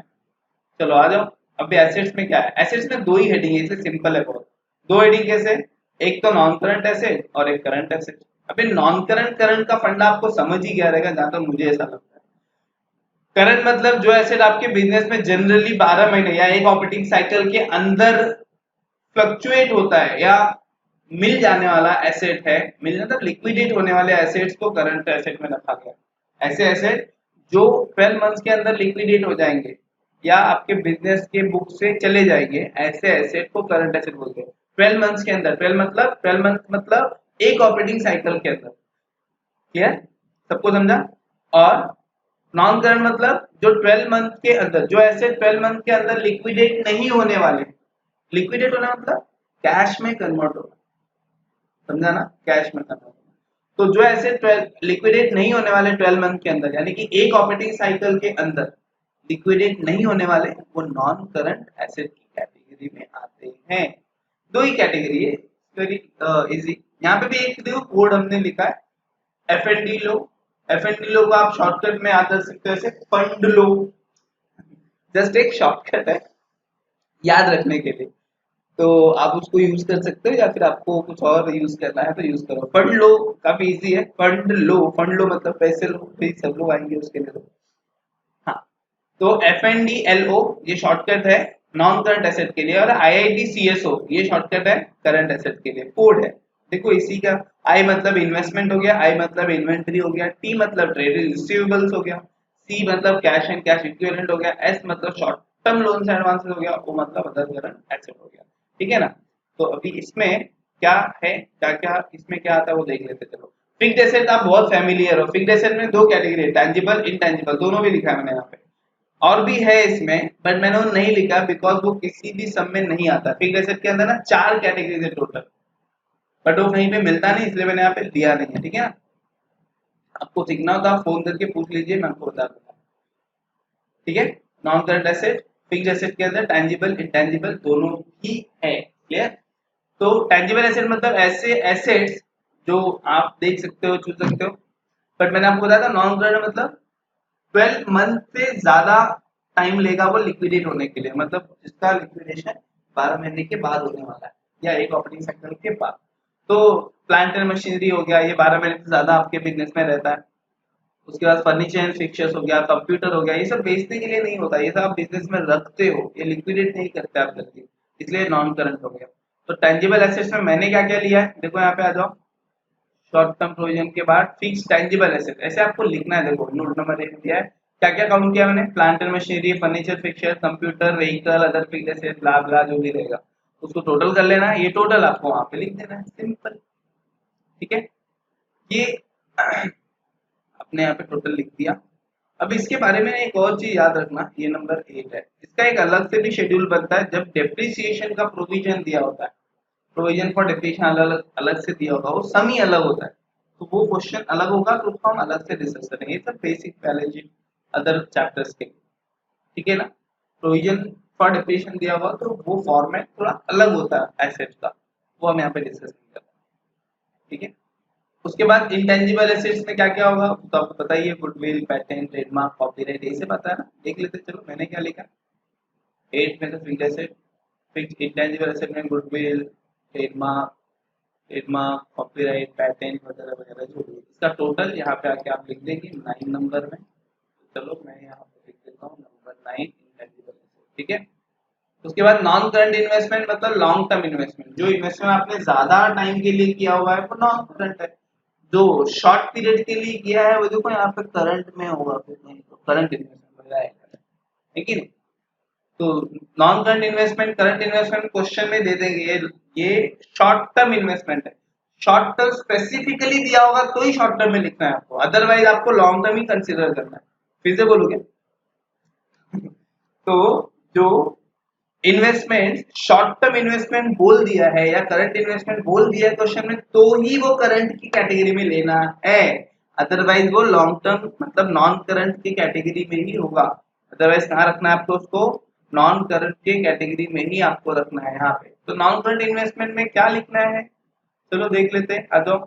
चलो आ जाओ। अभी एसेट्स में क्या है? एसेट्स में दो ही हेडिंग है, इसलिए सिंपल है बहुत। दो हेडिंग कैसे? एक तो नॉन करंट एसेट और एक करंट एसेट। अभी नॉन करंट करंट का फंडा आपको समझ ही गया रहेगा जहां तक मुझे ऐसा लगता है। करंट मतलब जो एसेट आपके बिजनेस में जनरली 12 महीने या एक ऑपरेटिंग साइकिल के अंदर फ्लक्चुएट होता है या मिल जाने वाला एसेट है। मिल मतलब लिक्विडेट होने वाले एसेट्स को करंट एसेट में रखा गया। ऐसे एसेट जो 12 मंथ्स के अंदर लिक्विडेट हो जाएंगे या आपके बिजनेस के बुक से चले जाएंगे, ऐसे एसेट को करंट एसेट बोलते हैं। 12 मंथ्स के अंदर, 12 मंथ मतलब एक ऑपरेटिंग साइकिल के अंदर। क्लियर? सबको समझा? और नॉन करंट मतलब जो 12 मंथ के अंदर, जो एसेट 12 मंथ के अंदर लिक्विडेट नहीं होने वाले। लिक्विडेट होना मतलब कैश में कन्वर्ट होना, समझा ना? कैश में कन्वर्ट। तो जो ऐसे 12 लिक्विडेट नहीं होने वाले 12 मंथ के अंदर, यानी कि एक ऑपरेटिंग साइकिल के अंदर लिक्विडेट नहीं होने वाले, वो नॉन करंट एसेट की कैटेगरी में आते हैं। दो ही कैटेगरी है, वेरी इजी। यहाँ पे भी एक देखो कोड हमने लिखा है, एफएनडी लो। एफएनडी लो को आप शॉर्टकट में याद कर सकते हो ऐसे, फंड लो। जस्ट एक शॉर्टकट है याद रखने के लिए, तो आप उसको यूज कर सकते हो, या फिर आपको कुछ और यूज करना है तो यूज करो। फंड लो काफी इजी है, फंड लो। फंड लो मतलब पैसे लो, फिर सब लोग आएंगे उसके लिए तो। हाँ, तो FNDLO ये शॉर्टकट है नॉन करंट एसेट के लिए, और IITCSO ये शॉर्टकट है करंट एसेट के लिए, कोड है। देखो इसी का I मतलब इन्वेस्टमेंट हो गया, I मतलब इन्वेंटरी हो गया, T मतलब ट्रेड रिसीवेबल्स हो गया, C मतलब कैश एंड कैश इक्विवेलेंट हो गया, S मतलब short term loans and advances हो गया, O मतलब अदर करंट एसेट हो गया। ठीक है ना? तो अभी इसमें क्या है, क्या क्या इसमें क्या आता है वो देख लेते चलो। फिक्स्ड एसेट आप बहुत फैमिलियर हो। फिक्स्ड एसेट में दो कैटेगरी है, टैंजिबल इनटैंजिबल, दोनों भी लिखा है मैंने यहाँ पे। और भी है इसमें बट मैंने वो नहीं लिखा बिकॉज वो किसी भी सब में नहीं आता। फिक्स्ड एसेट के अंदर ना 4 कैटेगरीज है टोटल, बट वो कहीं पे मिलता नहीं, इसलिए मैंने यहाँ पे दिया नहीं है। ठीक है ना? आपको सीखना हो तो आप फोन करके पूछ लीजिए, मैं आपको बता दूंगा। ठीक है? Non current asset, fixed asset के अंदर टैंजिबल इंटैंजिबल दोनों ही है। क्लियर? तो टैंजिबल एसेट मतलब ऐसे एसेट्स जो आप देख सकते हो, छू सकते हो। बट मैंने आपको बताया था नॉन करंट मतलब 12 मंथ से ज्यादा टाइम लेगा वो लिक्विडेट होने के लिए, मतलब जिसका लिक्विडेशन 12 महीने के बाद होने वाला है या एक ऑपरेटिंग साइकिल के बाद। तो प्लांट एंड मशीनरी हो गया, ये 12 महीने से ज्यादा आपके बिजनेस में रहता है। उसके बाद फर्नीचर एंड फिक्चर्स हो गया, कंप्यूटर हो गया, ये सब बेचने के लिए नहीं होता, ये सब आप बिजनेस में रखते हो, ये लिक्विडेट नहीं करते आप जल्दी, इसलिए नॉन करंट हो गया। तो टेंजिबल एसेट्स में मैंने क्या क्या लिया है, देखो यहाँ पे आ जाओ। शॉर्ट टर्म प्रोविजन के बाद फिक्स टेंजिबल एसेट ऐसे आपको लिखना है। देखो नोट नंबर 1 दिया है, क्या क्या काउंट किया मैंने, plant and machinery, furniture fixture, computer, vehicle, other fixed asset, blah blah जो भी रहेगा उसको टोटल कर लेना है। ये टोटल आपको वहां पे लिख देना है, सिंपल। ठीक है? ये अपने यहाँ पे टोटल लिख दिया। अब इसके बारे में एक और चीज याद रखना, ये नंबर 1 है, इसका एक अलग से भी शेड्यूल बनता है जब डेप्रिसिएशन का प्रोविजन दिया होता है। प्रोविजन फॉर डेप्रिसिएशन अलग अलग से दिया होगा, वो सम ही अलग होता है, तो वो क्वेश्चन अलग होगा, तो उसको हम अलग से डिस्कस करेंगे। सब basic balance sheet other chapters के। ठीक है ना? प्रोविजन फॉर डेप्रिसिएशन दिया हुआ तो वो फॉर्मेट थोड़ा अलग होता है एसेट का, वो हम यहाँ पे डिस्कस नहीं करते। ठीक है? उसके बाद इंटेंजिबल एसेट्स में क्या क्या होगा तो आपको पता ही है, गुडविल, पैटेंट, ट्रेडमार्क, कॉपीराइट, ये सब पता है ना? देख लेते चलो मैंने क्या लिखा। 8 में तो fixed asset, fixed intangible asset में गुडविल, ट्रेडमार्क, कॉपीराइट, पैटेंट वगैरह वगैरह जो भी, इसका टोटल यहाँ पे आके आप लिख देंगे 9 नंबर में। चलो मैं यहाँ पे लिख देता हूँ नंबर 9 इंटेंजिबल एसेट। ठीक है? उसके बाद नॉन करंट इन्वेस्टमेंट मतलब लॉन्ग टर्म इन्वेस्टमेंट, जो इन्वेस्टमेंट आपने ज्यादा टाइम के लिए किया हुआ है वो नॉन करंट है। जो शॉर्ट पीरियड के लिए किया है वो देखो यहाँ पे करंट में होगा, फिर नहीं तो करंट इन्वेस्टमेंट वगैरह है कि नहीं। तो non current investment current investment question में दे देंगे, ये शॉर्ट टर्म इन्वेस्टमेंट है। शॉर्ट टर्म स्पेसिफिकली दिया होगा तो ही शॉर्ट टर्म में लिखना है आपको, अदरवाइज आपको लॉन्ग टर्म ही कंसिडर करना है। फिर से बोलोगे तो जो इन्वेस्टमेंट शॉर्ट टर्म इन्वेस्टमेंट बोल दिया है या करंट इन्वेस्टमेंट बोल दिया है क्वेश्चन में, तो ही वो करंट की कैटेगरी में लेना है, अदरवाइज वो लॉन्ग टर्म मतलब नॉन करंट की कैटेगरी में ही होगा। अदरवाइज कहाँ रखना है आपको उसको, नॉन करंट के कैटेगरी में ही आपको रखना है यहाँ पे। तो नॉन करंट इन्वेस्टमेंट में क्या लिखना है, चलो देख लेते हैं। आ जाओ,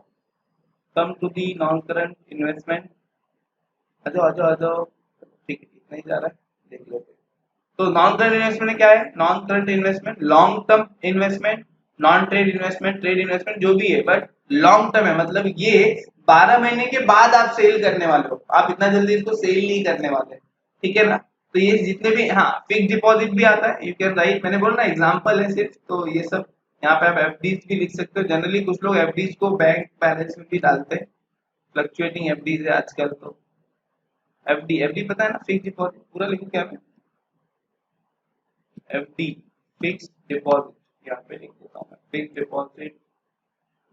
come to the non current investment, आ जाओ आ जाओ आ जाओ, ठीक है इतना ही जा रहा है, देख लेते हैं। तो नॉन करंट इन्वेस्टमेंट में क्या है, non current investment long term investment, non trade investment, trade investment जो भी है, बट लॉन्ग टर्म है, मतलब ये 12 महीने के बाद आप सेल करने वाले हो, आप इतना जल्दी इसको सेल नहीं करने वाले, ठीक है ना। तो ये जितने भी, हाँ फिक्स डिपॉजिट भी आता है, यू कैन राइट, मैंने बोला ना एग्जांपल है सिर्फ, तो ये सब यहाँ पे आप एफडीज भी लिख सकते हो। जनरली कुछ लोग एफडीज को बैंक बैलेंस में भी डालते हैं, फ्लक्चुएटिंग एफडीज है आजकल। तो एफडी एफडी पता है ना, फिक्स डिपॉजिट, पूरा लिखो क्या है, एफडी फिक्स डिपॉजिट, यहाँ पे लिख देता हूँ मैं, फिक्स डिपॉजिट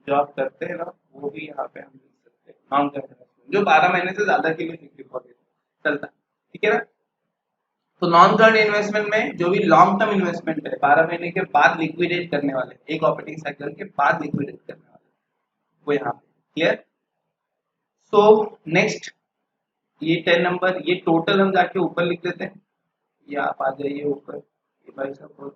जो आप करते हैं ना वो भी यहाँ पे हम लिख सकते हैं, नॉन करंट जो 12 महीने से ज्यादा के लिए फिक्स डिपॉजिट चलता है, ठीक है ना। तो नॉन करंट इन्वेस्टमेंट में जो भी लॉन्ग टर्म इन्वेस्टमेंट है, 12 महीने के बाद लिक्विडेट करने वाले, एक ऑपरेटिंग साइकिल के बाद लिक्विडेट करने वाले, वो यहाँ पे क्लियर। सो नेक्स्ट, ये 10 नंबर, ये टोटल हम जाके ऊपर लिख लेते हैं, ये आप आ जाइए ऊपर, ये भाई साहब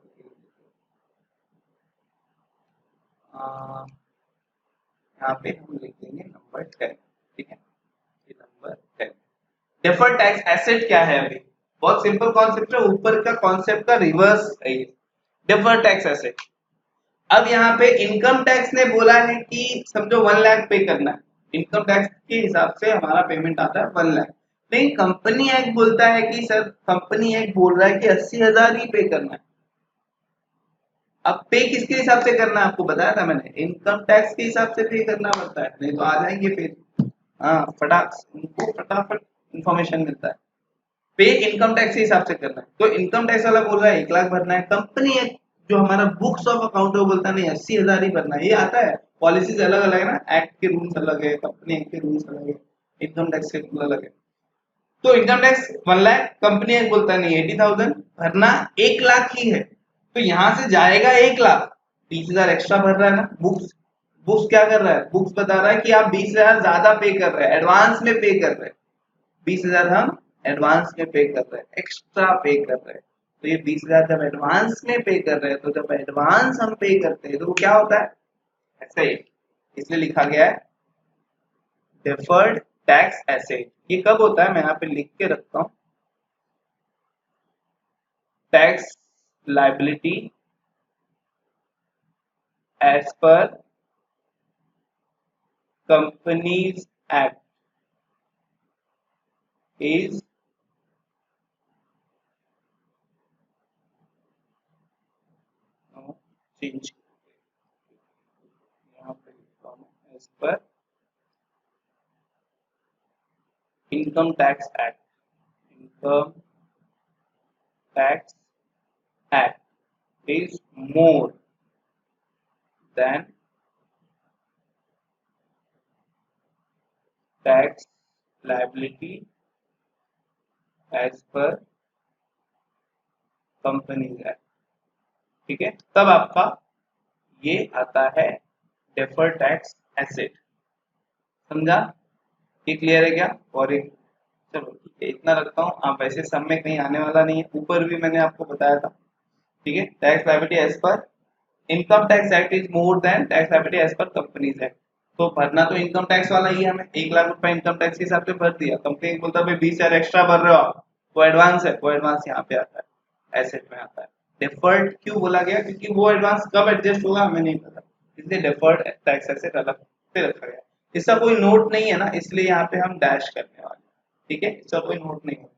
यहाँ पे हम लिख देंगे नंबर 10, ठीक है, ये नंबर 10। डिफर्ड टैक्स एसेट क्या है, अभी बहुत सिंपल कॉन्सेप्ट है, ऊपर का कॉन्सेप्ट का रिवर्स है ये, डिफर्ड टैक्स एसेट। अब यहाँ पे इनकम टैक्स ने बोला है कि समझो 1 लाख पे करना है, इनकम टैक्स के हिसाब से हमारा पेमेंट आता है 1 लाख, लेकिन कंपनी एक्ट बोलता है कि सर, कंपनी एक्ट बोल रहा है कि 80,000 ही पे करना है। अब पे किसके हिसाब से करना है आपको बताया था मैंने, इनकम टैक्स के हिसाब से पे करना पड़ता है, नहीं तो आ जाएंगे फिर, हाँ उनको फटाफट इंफॉर्मेशन मिलता है। पे इनकम टैक्स के हिसाब से करना है, तो इनकम टैक्स वाला बोल रहा है 1 लाख भरना है, कंपनी एक्ट जो हमारा बुक्स ऑफ अकाउंट है वो बोलता नहीं 80,000 ही भरना है। ये आता है, पॉलिसीज अलग अलग है ना, एक्ट के रूल्स अलग है, कंपनी एक्ट के रूल्स अलग है, इनकम टैक्स के रूल अलग है। तो income tax 1 lakh, company act बोलता नहीं 80,000 भरना, 1 लाख ही है, तो यहां से जाएगा 1 लाख, 20,000 एक्स्ट्रा भर रहा है ना। बुक्स बुक्स क्या कर रहा है, बुक्स बता रहा है कि आप 20,000 ज्यादा पे कर रहे हैं, एडवांस में पे कर रहे हैं, 20,000 हम एडवांस में पे कर रहे हैं, एक्स्ट्रा पे कर रहे हैं। तो ये 20,000 जब एडवांस में पे कर रहे हैं, तो जब एडवांस हम पे करते हैं तो वो क्या होता है, ऐसे ही, इसलिए लिखा गया है डिफर्ड टैक्स एसेट। ये कब होता है, मैं यहाँ पे लिख के रखता हूँ, tax liability as per Companies Act is change, यहाँ पे लिखता हूँ as per Income Tax Act, Income Tax Act is more than tax liability as per Companies Act, ठीक है। तब आपका ये आता है डेफर्ड टैक्स एसेट, समझा, ये क्लियर है क्या। और एक, चलो ठीक है इतना रखता हूँ, आप वैसे सब में कहीं आने वाला नहीं है, ऊपर भी मैंने आपको बताया था, ठीक है। Tax liability as per Income Tax Act is more than tax liability as per Companies Act, तो भरना तो इनकम टैक्स वाला ही है, हमें 1 लाख रुपए इनकम टैक्स के हिसाब से भर दिया, कंपनी बोलता है 20,000 एक्स्ट्रा भर रहे हो आप, वो एडवांस है, वो एडवांस यहाँ पे आता है, एसेट में आता है। डिफर्ड क्यों बोला गया, क्योंकि वो एडवांस कब एडजस्ट होगा हमें नहीं पता, इसलिए डिफर्ड टैक्स एसेट अलग से रखा गया। इसका कोई नोट नहीं है ना, इसलिए यहाँ पे हम डैश करने वाले, ठीक है, इसका कोई नोट नहीं है।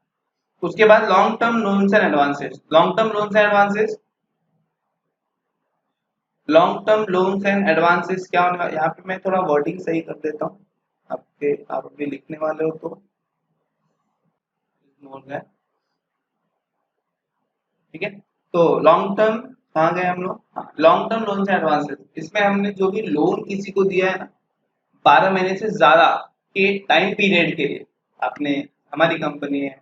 उसके बाद long term loans and advances, long term loans and advances, long term loans and advances क्या होने वाला, यहाँ पे मैं थोड़ा वर्डिंग सही कर देता हूँ आपके, आप अभी लिखने वाले हो तो मोर देन, ठीक है। तो लॉन्ग टर्म कहाँ गए हम लोग, हाँ लॉन्ग टर्म लोन से एडवांसेस, इसमें हमने जो भी लोन किसी को दिया है ना 12 महीने से ज्यादा के टाइम पीरियड के लिए, आपने हमारी कंपनी है,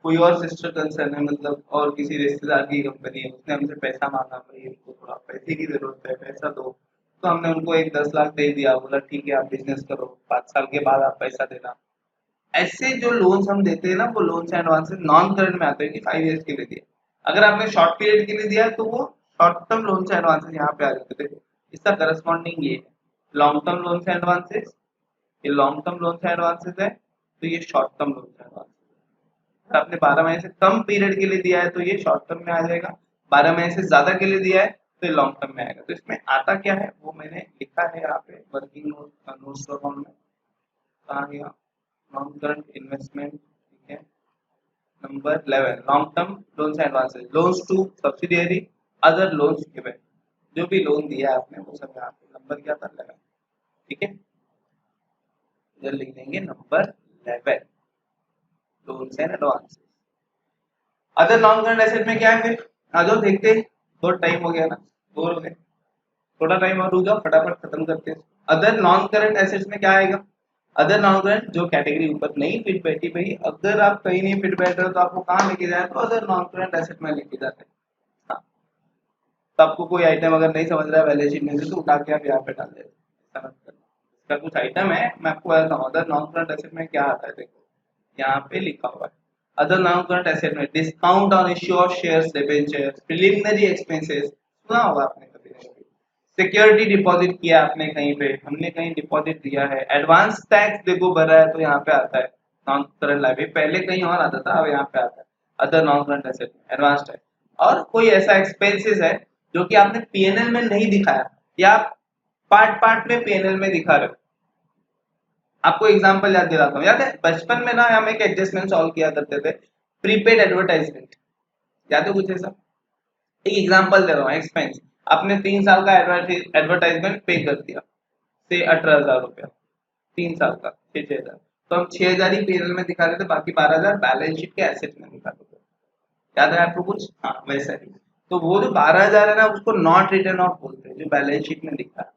कोई और सिस्टर कंसर्न है, मतलब और किसी रिश्तेदार की कंपनी है, उसने हमसे पैसा मांगा, भाई उनको थोड़ा पैसे की जरूरत है, पैसा दो, तो हमने उनको एक 10 लाख दे दिया, बोला ठीक है आप बिजनेस करो, 5 साल के बाद आप पैसा देना। ऐसे जो लोन्स हम देते हैं ना, वो loans and advances non current में आते हैं कि 5 ईयर्स के लिए दिया। अगर आपने शॉर्ट पीरियड के लिए दिया तो वो short term loans and advances यहाँ पे आ जाते थे। इसका करस्पॉन्डिंग ये है long term loans and advances, ये long term loans and advances है, तो ये short term loans and advances. अगर आपने 12 महीने से कम पीरियड के लिए दिया है तो ये शॉर्ट टर्म में आ जाएगा, 12 महीने से ज्यादा के लिए दिया है तो ये लॉन्ग टर्म में आएगा। तो इसमें आता क्या है वो मैंने लिखा है यहाँ पे वर्किंग नोट्स अकाउंट में, कहाँ गया, नॉन करंट इन्वेस्टमेंट, ठीक है। Number 11 long term loans and advances, loans to subsidiary, other loans given, जो भी लोन दिया है आपने वो सब यहाँ पे नंबर क्या था 11, ठीक है। इधर लिख देंगे number 11 loans and advances. Other non current asset में क्या है फिर, आ जाओ देखते हैं, बहुत टाइम हो गया ना, बोर हो गए, थोड़ा टाइम और रुक जाओ, फटाफट खत्म करते हैं। अदर नॉन करंट एसेट्स में क्या आएगा, अदर नॉन करंट जो कैटेगरी ऊपर नहीं फिट बैठी भाई, अगर आप कहीं नहीं फिट बैठ रहे हो तो आपको कहाँ लेके जाए, तो अदर नॉन करंट एसेट में लेके जाते हैं। हाँ, तो आपको कोई आइटम अगर नहीं समझ रहा है बैलेंस शीट में से, तो उठा के आप यहाँ पे डाल देते, ऐसा मत करना। इसका कुछ आइटम है, मैं आपको बताता हूँ अदर नॉन करंट एसेट में क्या आता है। देखो यहाँ पे लिखा हुआ है अदर नॉन करंट एसेट में discount on issue of shares, debentures, preliminary expenses, सुना होगा आपने कभी ना कभी, सिक्योरिटी डिपॉजिट किया आपने कहीं पे, हमने कहीं डिपॉजिट दिया है, एडवांस टैक्स देखो भरा है तो यहाँ पे आता है नॉन करंट लायबिलिटी, पहले कहीं और आता था अब यहाँ पे आता है अदर नॉन करंट एसेट में एडवांस टैक्स। और कोई ऐसा एक्सपेंसेस है जो कि आपने पीएनएल में नहीं दिखाया या आप पार्ट पार्ट में पीएनएल में दिखा रहे हो। आपको एग्जांपल याद दिलाता हूँ, याद है बचपन में ना हम एक एडजस्टमेंट सॉल्व किया करते थे, प्रीपेड एडवर्टाइजमेंट, याद है कुछ ऐसा। एक एग्जांपल दे रहा हूँ, एक्सपेंस आपने 3 साल का एडवर्टाइजमेंट पे कर दिया से 18,000 रुपया, 3 साल का 6,000, तो हम 6,000 ही पीएनएल में दिखा रहे थे, बाकी 12,000 बैलेंस शीट के एसेट में दिखा रहे थे। याद है आपको कुछ, हाँ वैसा ही। तो वो जो 12,000 है ना उसको नॉट रिटर्न ऑफ बोलते हैं, जो बैलेंस शीट में दिखा है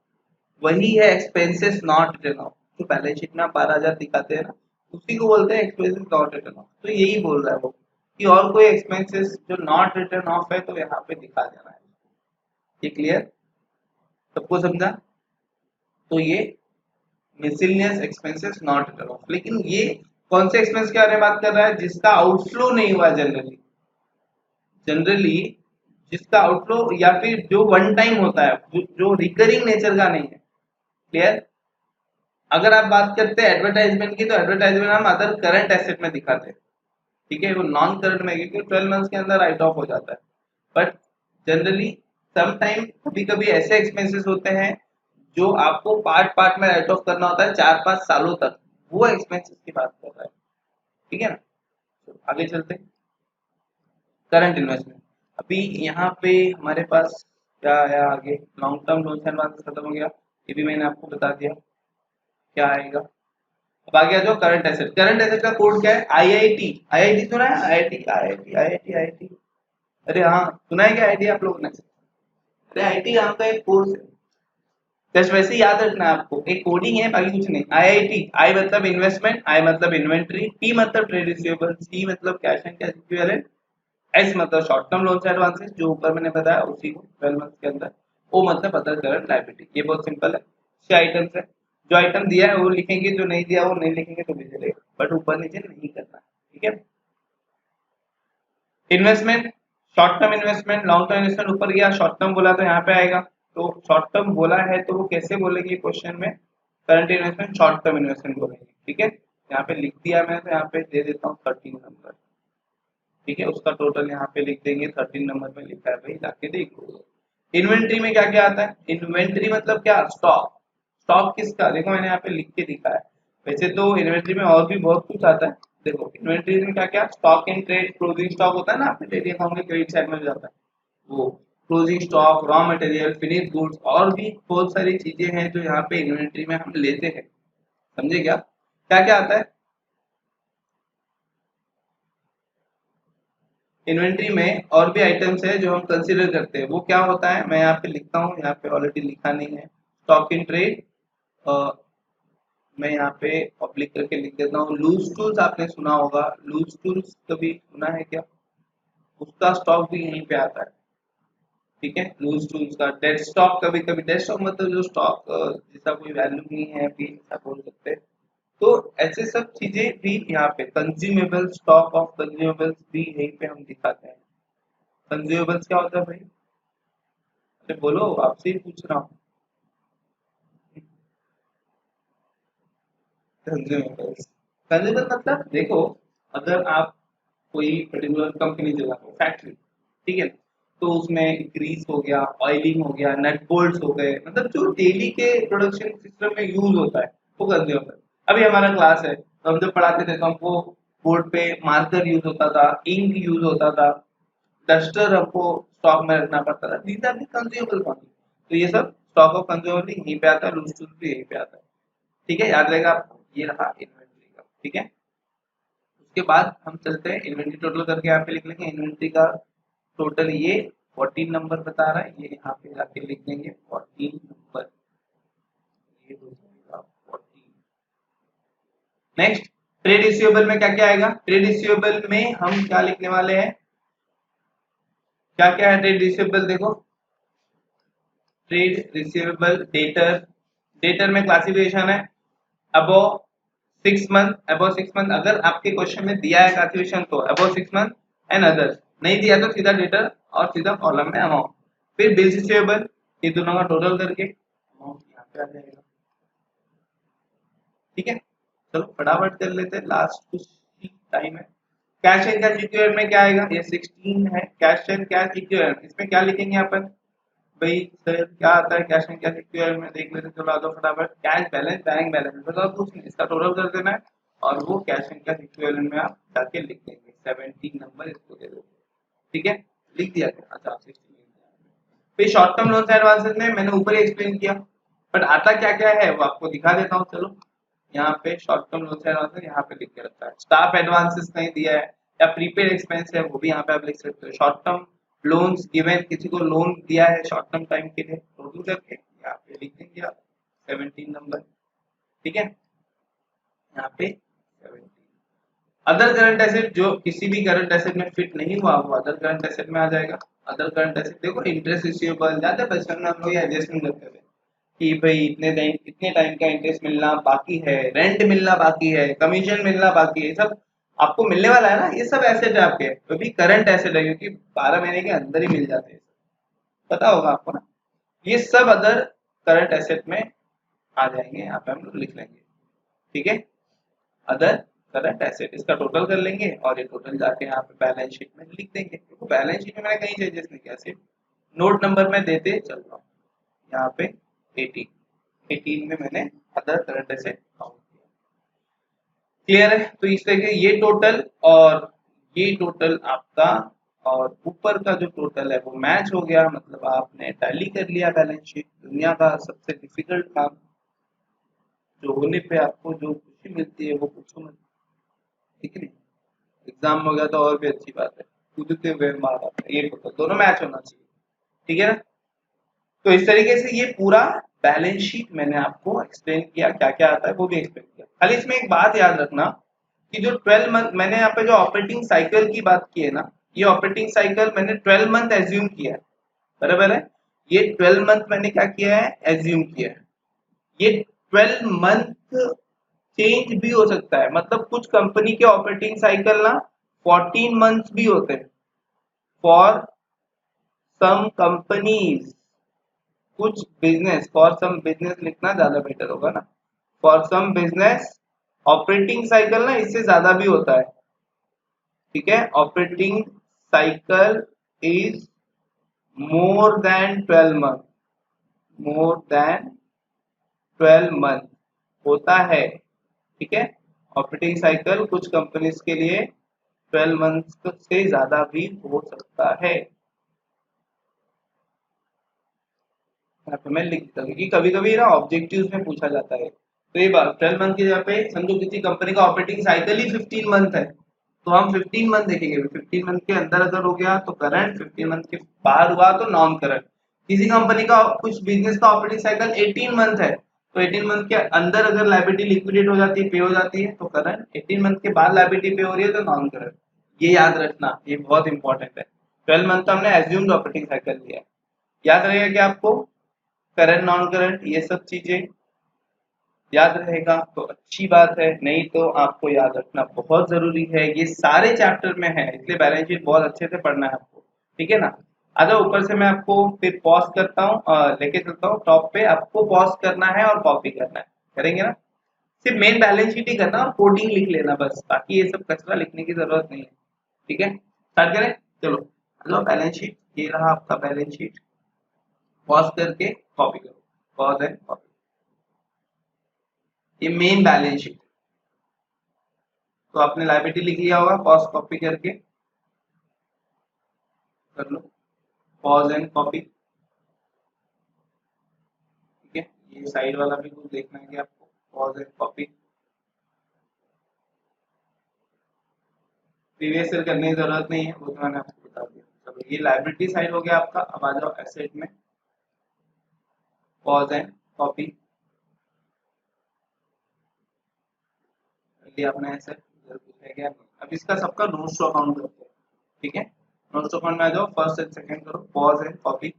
वही है एक्सपेंसेस नॉट रिटर्न ऑफ। जो बैलेंस शीट में आप 12,000 दिखाते हैं ना उसी को बोलते हैं एक्सपेंसेस नॉट रिटर्न ऑफ। तो यही बोल रहा है वो कि और कोई एक्सपेंसेस जो नॉट रिटर्न ऑफ है तो यहाँ पे दिखा देना है। ये क्लियर, सबको समझा। तो ये miscellaneous expenses not return of, लेकिन ये कौन से एक्सपेंस के बारे में बात कर रहा है, जिसका आउटफ्लो नहीं हुआ जनरली, जनरली जिसका आउटफ्लो या फिर जो वन टाइम होता है, जो रिकरिंग नेचर का नहीं है। क्लियर। अगर आप बात करते हैं एडवर्टाइजमेंट की, तो एडवर्टाइजमेंट हम अदर करंट एसेट में दिखाते हैं, ठीक है, वो नॉन करंट में, क्योंकि 12 मंथ्स के अंदर राइट ऑफ हो जाता है। बट जनरली सम टाइम कभी कभी ऐसे एक्सपेंसेस होते हैं जो आपको पार्ट पार्ट में राइट ऑफ करना होता है 4-5 सालों तक, वो एक्सपेंसेस की बात कर रहा है, ठीक है ना। तो आगे चलते हैं, करंट इन्वेस्टमेंट। अभी यहाँ पे हमारे पास क्या आया आगे, long term loans and advances खत्म हो गया, ये भी मैंने आपको बता दिया क्या आएगा। अब आगे आ जाओ करंट एसेट। करंट एसेट का कोड क्या है, आईआईटी। आईआईटी सुना है, आईआईटी आईआईटी आईआईटी आईआईटी, अरे हाँ सुना है क्या आईआईटी आप लोगों ने, अरे आईआईटी नाम का एक कोर्स है, जस्ट वैसे ही याद रखना है आपको, एक कोडिंग है बाकी कुछ नहीं। आईआईटी, आई मतलब इन्वेस्टमेंट, आई मतलब इन्वेंट्री, टी मतलब ट्रेड रिसीवेबल, सी मतलब cash and cash equivalent, S मतलब शॉर्ट टर्म लोन्स एडवांसेस जो ऊपर मैंने बताया उसी को 12 मंथ के अंदर, ओ मतलब अदर करंट लायबिलिटी। ये बहुत सिंपल है, 6 आइटम्स है, जो आइटम दिया है वो लिखेंगे, जो नहीं दिया वो नहीं लिखेंगे तो भी चलेगा, बट ऊपर नीचे नहीं करना, ठीक है। Investment, short term investment, long term investment ऊपर गया, शॉर्ट टर्म बोला तो यहाँ पे आएगा। तो शॉर्ट टर्म बोला है तो वो कैसे बोलेंगे क्वेश्चन में, current investment short term investment बोलेंगे, ठीक है। यहाँ पे लिख दिया मैं, तो यहाँ पे दे देता हूँ 13 नंबर, ठीक है, उसका टोटल यहाँ पे लिख देंगे, 13 नंबर में लिखा है भाई, जाके देखो। इन्वेंट्री में क्या क्या आता है, इन्वेंट्री मतलब क्या, स्टॉक। स्टॉक किसका, देखो मैंने यहाँ पे लिख के दिखा है, वैसे तो इन्वेंट्री में और भी बहुत कुछ आता है। देखो इन्वेंट्री में क्या क्या, stock in trade, closing stock होता है ना, आपने डेली अकाउंट के क्रेडिट साइड में जाता है वो, closing stock, raw material, finish goods, और भी बहुत सारी चीजें हैं जो यहाँ पे इन्वेंट्री में हम लेते हैं, समझे क्या क्या क्या आता है। इन्वेंट्री में और भी आइटम्स है जो हम कंसीडर करते हैं, वो क्या होता है मैं यहाँ पे लिखता हूँ, यहाँ पे ऑलरेडी लिखा नहीं है, स्टॉक इन ट्रेड, मैं यहाँ पे पब्लिक करके लिख देता हूँ। लूज टूल्स आपने सुना होगा, लूज टूल्स कभी सुना है क्या? उसका स्टॉक भी यहीं पे आता है, ठीक है। लूज टूल्स का डेड स्टॉक, कभी कभी डेड स्टॉक मतलब जो स्टॉक जिसका कोई वैल्यू नहीं है अभी, ऐसा बोल सकते हैं। तो ऐसे सब चीजें भी यहाँ पे कंज्यूमेबल, स्टॉक ऑफ कंज्यूमेबल्स भी यहीं पे हम दिखाते हैं। कंज्यूमेबल्स क्या होता है भाई? अरे बोलो, आपसे ही पूछ रहा हूँ। कंज्यूमेबल्स, कंज्यूमेबल मतलब देखो, अगर आप कोई पर्टिकुलर कंपनी चलाते हो, फैक्ट्री, ठीक है, तो उसमें ग्रीस हो गया, ऑयलिंग हो गया, नट बोल्ट्स हो गए, मतलब जो डेली के प्रोडक्शन सिस्टम में यूज होता है वो कंज्यूमेबल। अभी हमारा क्लास है तो हम जब पढ़ाते थे तो हमको बोर्ड पे मार्कर यूज होता था, इंक यूज होता था, डस्टर हमको स्टॉक में रखना पड़ता था, these are the consumable quantity. तो ये सब स्टॉक ऑफ कंज्यूमेबल यहीं पे आता है, लूज टूल्स भी यहीं पे आता है, ठीक है, याद रहेगा आपको। ये रहा इन्वेंट्री का, ठीक है। उसके बाद हम चलते हैं इन्वेंट्री टोटल करके, यहाँ पे लिख लेंगे इन्वेंट्री का टोटल, ये 14 नंबर बता रहा है, ये यहाँ पे जाके लिख देंगे 14 नंबर, ये हो जाएगा 14। नेक्स्ट, ट्रेड रिसीवेबल में क्या क्या आएगा? ट्रेड रिसीवेबल में हम क्या लिखने वाले हैं, क्या क्या है ट्रेड रिसीवेबल? देखो, ट्रेड रिसीवेबल डेटर, डेटर में क्लासिफिकेशन है अबो 6 मंथ, अबो 6 मंथ, अगर आपके क्वेश्चन में दिया है क्लासिफिकेशन तो अबो 6 मंथ एंड अदर्स, नहीं दिया तो सीधा डेटर और सीधा कॉलम में अमाउंट। फिर बिल रिसीवेबल, ये दोनों का टोटल करके अमाउंट यहाँ पे आ जाएगा, ठीक है। चलो फटाफट कर लेते हैं, लास्ट कुछ टाइम है। कैश एंड कैश इक्विवेलेंट में क्या आएगा? ये 16 है, कैश एंड कैश इक्विवेलेंट, इसमें क्या लिखेंगे अपन भाई? सर क्या आता है कैश एंड कैश इक्विवेलेंट में, देख लेते हैं, चलो आ जाओ फटाफट। कैश बैलेंस, बैंक बैलेंस, बताओ कुछ नहीं, इसका टोटल कर देना है और वो कैश एंड कैश इक्विवेलेंट में आप जाके लिख देंगे, 17 नंबर इसको दे दो, ठीक है, लिख दिया गया। अच्छा, 16 लिख दिया। फिर शॉर्ट टर्म लोन्स एडवांसेस में मैंने ऊपर ही एक्सप्लेन किया, बट आता क्या क्या है वो आपको दिखा देता हूँ। चलो यहाँ पे शॉर्ट टर्म लोन्स एडवांसेस यहाँ पे लिख के रखा है, स्टाफ एडवांसेस नहीं दिया है, या प्रीपेड एक्सपेंस है वो भी यहाँ पे आप लिख सकते हो। शॉर्ट टर्म लोन्स गिवन, किसी को लोन दिया है शॉर्ट टर्म टाइम के लिए, टोटल करके यहाँ पे लिख देंगे आप 17 नंबर, ठीक है, यहाँ पे 17। अदर करंट एसेट, जो किसी भी करंट एसेट में फिट नहीं हुआ वो अदर करंट एसेट में आ जाएगा। अदर करंट एसेट देखो, इंटरेस्ट रिसीवेबल, ज्यादा बचपन में हम लोग एडजस्टमेंट करते थे कि भाई इतने टाइम का इंटरेस्ट मिलना बाकी है, रेंट मिलना बाकी है, कमीशन मिलना बाकी है, सब आपको मिलने वाला है ना, ये सब एसेट है आपके, तो भी करंट एसेट है क्योंकि 12 महीने के अंदर ही मिल जाते हैं, पता होगा आपको ना। ये सब अदर करंट एसेट में आ जाएंगे, यहाँ पे हम लोग लिख लेंगे, ठीक है, अदर करंट एसेट, इसका टोटल कर लेंगे और ये टोटल जाके यहाँ पे बैलेंस शीट में लिख देंगे। तो बैलेंस शीट में मैंने कहीं चेंजेस नहीं किया, सिर्फ नोट नंबर में देते चल रहा हूँ, यहाँ पे 18 में मैंने अदर करंट एसेट काउंट किया, क्लियर है। तो इस तरह ये टोटल और ये टोटल आपका, और ऊपर का जो टोटल है वो मैच हो गया, मतलब आपने टैली कर लिया बैलेंस शीट। दुनिया का सबसे डिफिकल्ट काम, जो होने पे आपको जो खुशी मिलती है वो पूछो मत, ठीक है। एग्जाम हो गया तो और भी अच्छी बात है, कूदते हुए मार आता है, ये टोटल दोनों मैच होना चाहिए, ठीक है ना। तो इस तरीके से ये पूरा बैलेंस शीट मैंने आपको एक्सप्लेन किया, क्या क्या आता है वो भी एक्सप्लेन किया। खाली इसमें एक बात याद रखना कि जो 12 मंथ मैंने यहाँ पे जो ऑपरेटिंग साइकिल की बात की है ना, ये ऑपरेटिंग साइकिल मैंने 12 मंथ एज्यूम किया है, बराबर है। ये 12 मंथ मैंने क्या किया है, एज्यूम किया है। ये 12 मंथ चेंज भी हो सकता है, मतलब कुछ कंपनी के ऑपरेटिंग साइकिल ना 14 मंथ्स भी होते हैं फॉर सम कंपनीज, कुछ बिजनेस, फॉर सम बिजनेस लिखना ज्यादा बेटर होगा ना, for some business operating cycle ना इससे ज्यादा भी होता है, ठीक है। Operating cycle is more than 12 month, more than 12 month होता है, ठीक है। ऑपरेटिंग साइकिल कुछ कंपनीज के लिए 12 मंथ से ज्यादा भी हो सकता है, यहाँ पे मैं लिख देता हूँ क्योंकि कभी कभी ना ऑब्जेक्टिव्स में पूछा जाता है। तो ये बात 12 मंथ की जगह पे समझो किसी कंपनी का ऑपरेटिंग साइकिल ही 15 मंथ है, तो हम 15 मंथ देखेंगे, 15 मंथ के अंदर अगर हो गया तो करंट, 15 मंथ के बाहर हुआ तो नॉन करंट। किसी कंपनी का कुछ बिजनेस का ऑपरेटिंग साइकिल 18 मंथ है, तो 18 मंथ के अंदर अगर लायबिलिटी लिक्विडेट हो जाती है, पे हो जाती है तो करंट, 18 मंथ के बाद लायबिलिटी पे हो रही है तो नॉन करंट। ये याद रखना, ये बहुत इंपॉर्टेंट है। 12 मंथ का हमने एज्यूम्ड ऑपरेटिंग साइकिल लिया है, याद रहेगा क्या आपको? करंट, नॉन करंट, ये सब चीजें याद रहेगा तो अच्छी बात है, नहीं तो आपको याद रखना बहुत जरूरी है। ये सारे चैप्टर में है, इसलिए बैलेंस शीट बहुत अच्छे से पढ़ना है आपको, ठीक है ना। अगर ऊपर से मैं आपको फिर पॉज करता हूँ, लेके चलता हूँ टॉप पे, आपको पॉज करना है और कॉपी करना है, करेंगे ना। सिर्फ मेन बैलेंस शीट ही करना और कोडिंग लिख लेना बस, बाकी ये सब कचरा लिखने की जरूरत नहीं है, ठीक है। स्टार्ट करें, चलो। हेलो बैलेंस शीट, ये रहा आपका बैलेंस शीट, पॉज करके कॉपी करो, पॉज एंड कॉपी। ये मेन बैलेंस शीट, तो आपने लायबिलिटी लिख लिया होगा, पॉज कॉपी करके कर लो, पॉज एंड कॉपी, ठीक है। ये साइड वाला भी कुछ देखना है कि आपको, pause and copy, previous year करने की जरूरत नहीं है, वो तो मैंने आपको बता दिया। चलो, ये लायबिलिटी साइड हो गया आपका। अब आ जाओ एसेट में, पॉज एंड कॉपी, ये अपना एसेट इधर कुछ है क्या? अब इसका सबका नोट्स टू अकाउंट करते हैं, ठीक है। नोट्स टू अकाउंट में आ जाओ, फर्स्ट एंड सेकंड करो, पॉज एंड कॉपी।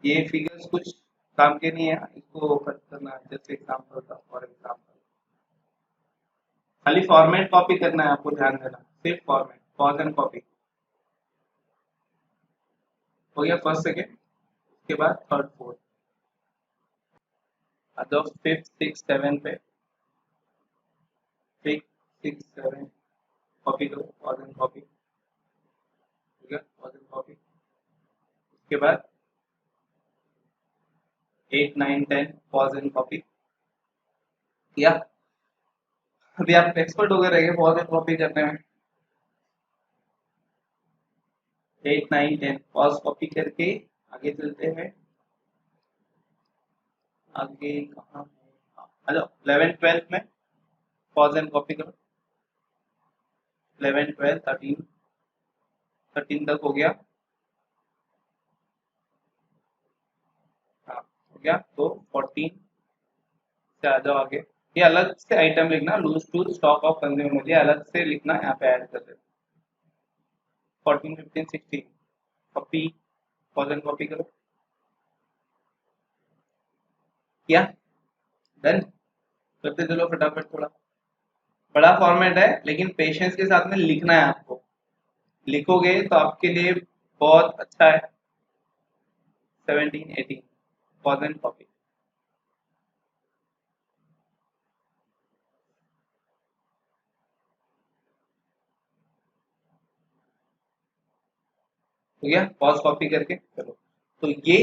ये फिगर्स कुछ काम के नहीं है, इसको कट करना है, जैसे एग्जांपल था, फॉर एग्जांपल खाली फॉर्मेट कॉपी करना है आपको, ध्यान देना, सिर्फ फॉर्मेट, पॉज एंड कॉपी हो गया फर्स्ट सेकंड। उसके बाद थर्ड फोर्थ आ जाओ, फिफ्थ सिक्स सेवन पे, फिफ्थ सिक्स सेवन कॉपी करो, पॉज एंड कॉपी, ठीक है, पॉज एंड कॉपी। उसके बाद 8 9 10 पॉज एंड कॉपी किया। अभी आप एक्सपर्ट हो गए रहेंगे पॉज एंड कॉपी करने में। 8 9 10 पॉज कॉपी करके आगे चलते हैं, आगे कहाँ है, आ जाओ 11 12 में पॉज एंड कॉपी करो, 11 12 13 13 तक हो गया, हाँ हो गया। तो 14 से आ जाओ आगे, ये अलग से आइटम लिखना, loose to stock of consumer, मुझे अलग से लिखना, यहाँ पे ऐड कर देना। 14 15 16 कॉपी, पॉज एंड कॉपी करो, किया, डन। करते चलो फटाफट, थोड़ा बड़ा फॉर्मेट है लेकिन पेशेंस के साथ में लिखना है आपको, लिखोगे तो आपके लिए बहुत अच्छा है। 17 18 पॉज एंड कॉपी, हो गया, पॉज कॉपी करके चलो। तो ये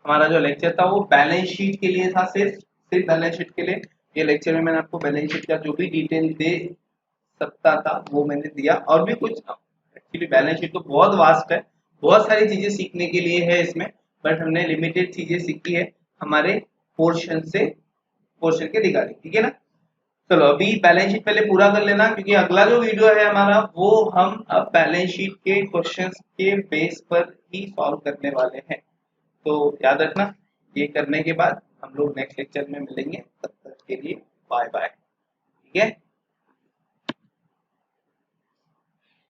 हमारा जो लेक्चर था वो बैलेंस शीट के लिए था, सिर्फ सिर्फ बैलेंस शीट के लिए। ये लेक्चर में मैंने आपको बैलेंस शीट का जो भी डिटेल दे सकता था वो मैंने दिया, और भी कुछ, एक्चुअली बैलेंस शीट तो बहुत वास्ट है, बहुत सारी चीजें सीखने के लिए है इसमें, बट हमने लिमिटेड चीजें सीखी है हमारे पोर्शन से, पोर्शन के रिगार्डिंग, ठीक है ना। चलो अभी बैलेंस शीट पहले पूरा कर लेना, क्योंकि अगला जो वीडियो है हमारा वो हम अब बैलेंस शीट के क्वेश्चंस के बेस पर ही सॉल्व करने वाले हैं। तो याद रखना, ये करने के बाद हम लोग नेक्स्ट लेक्चर में मिलेंगे, तब तक के लिए बाय बाय, ठीक है।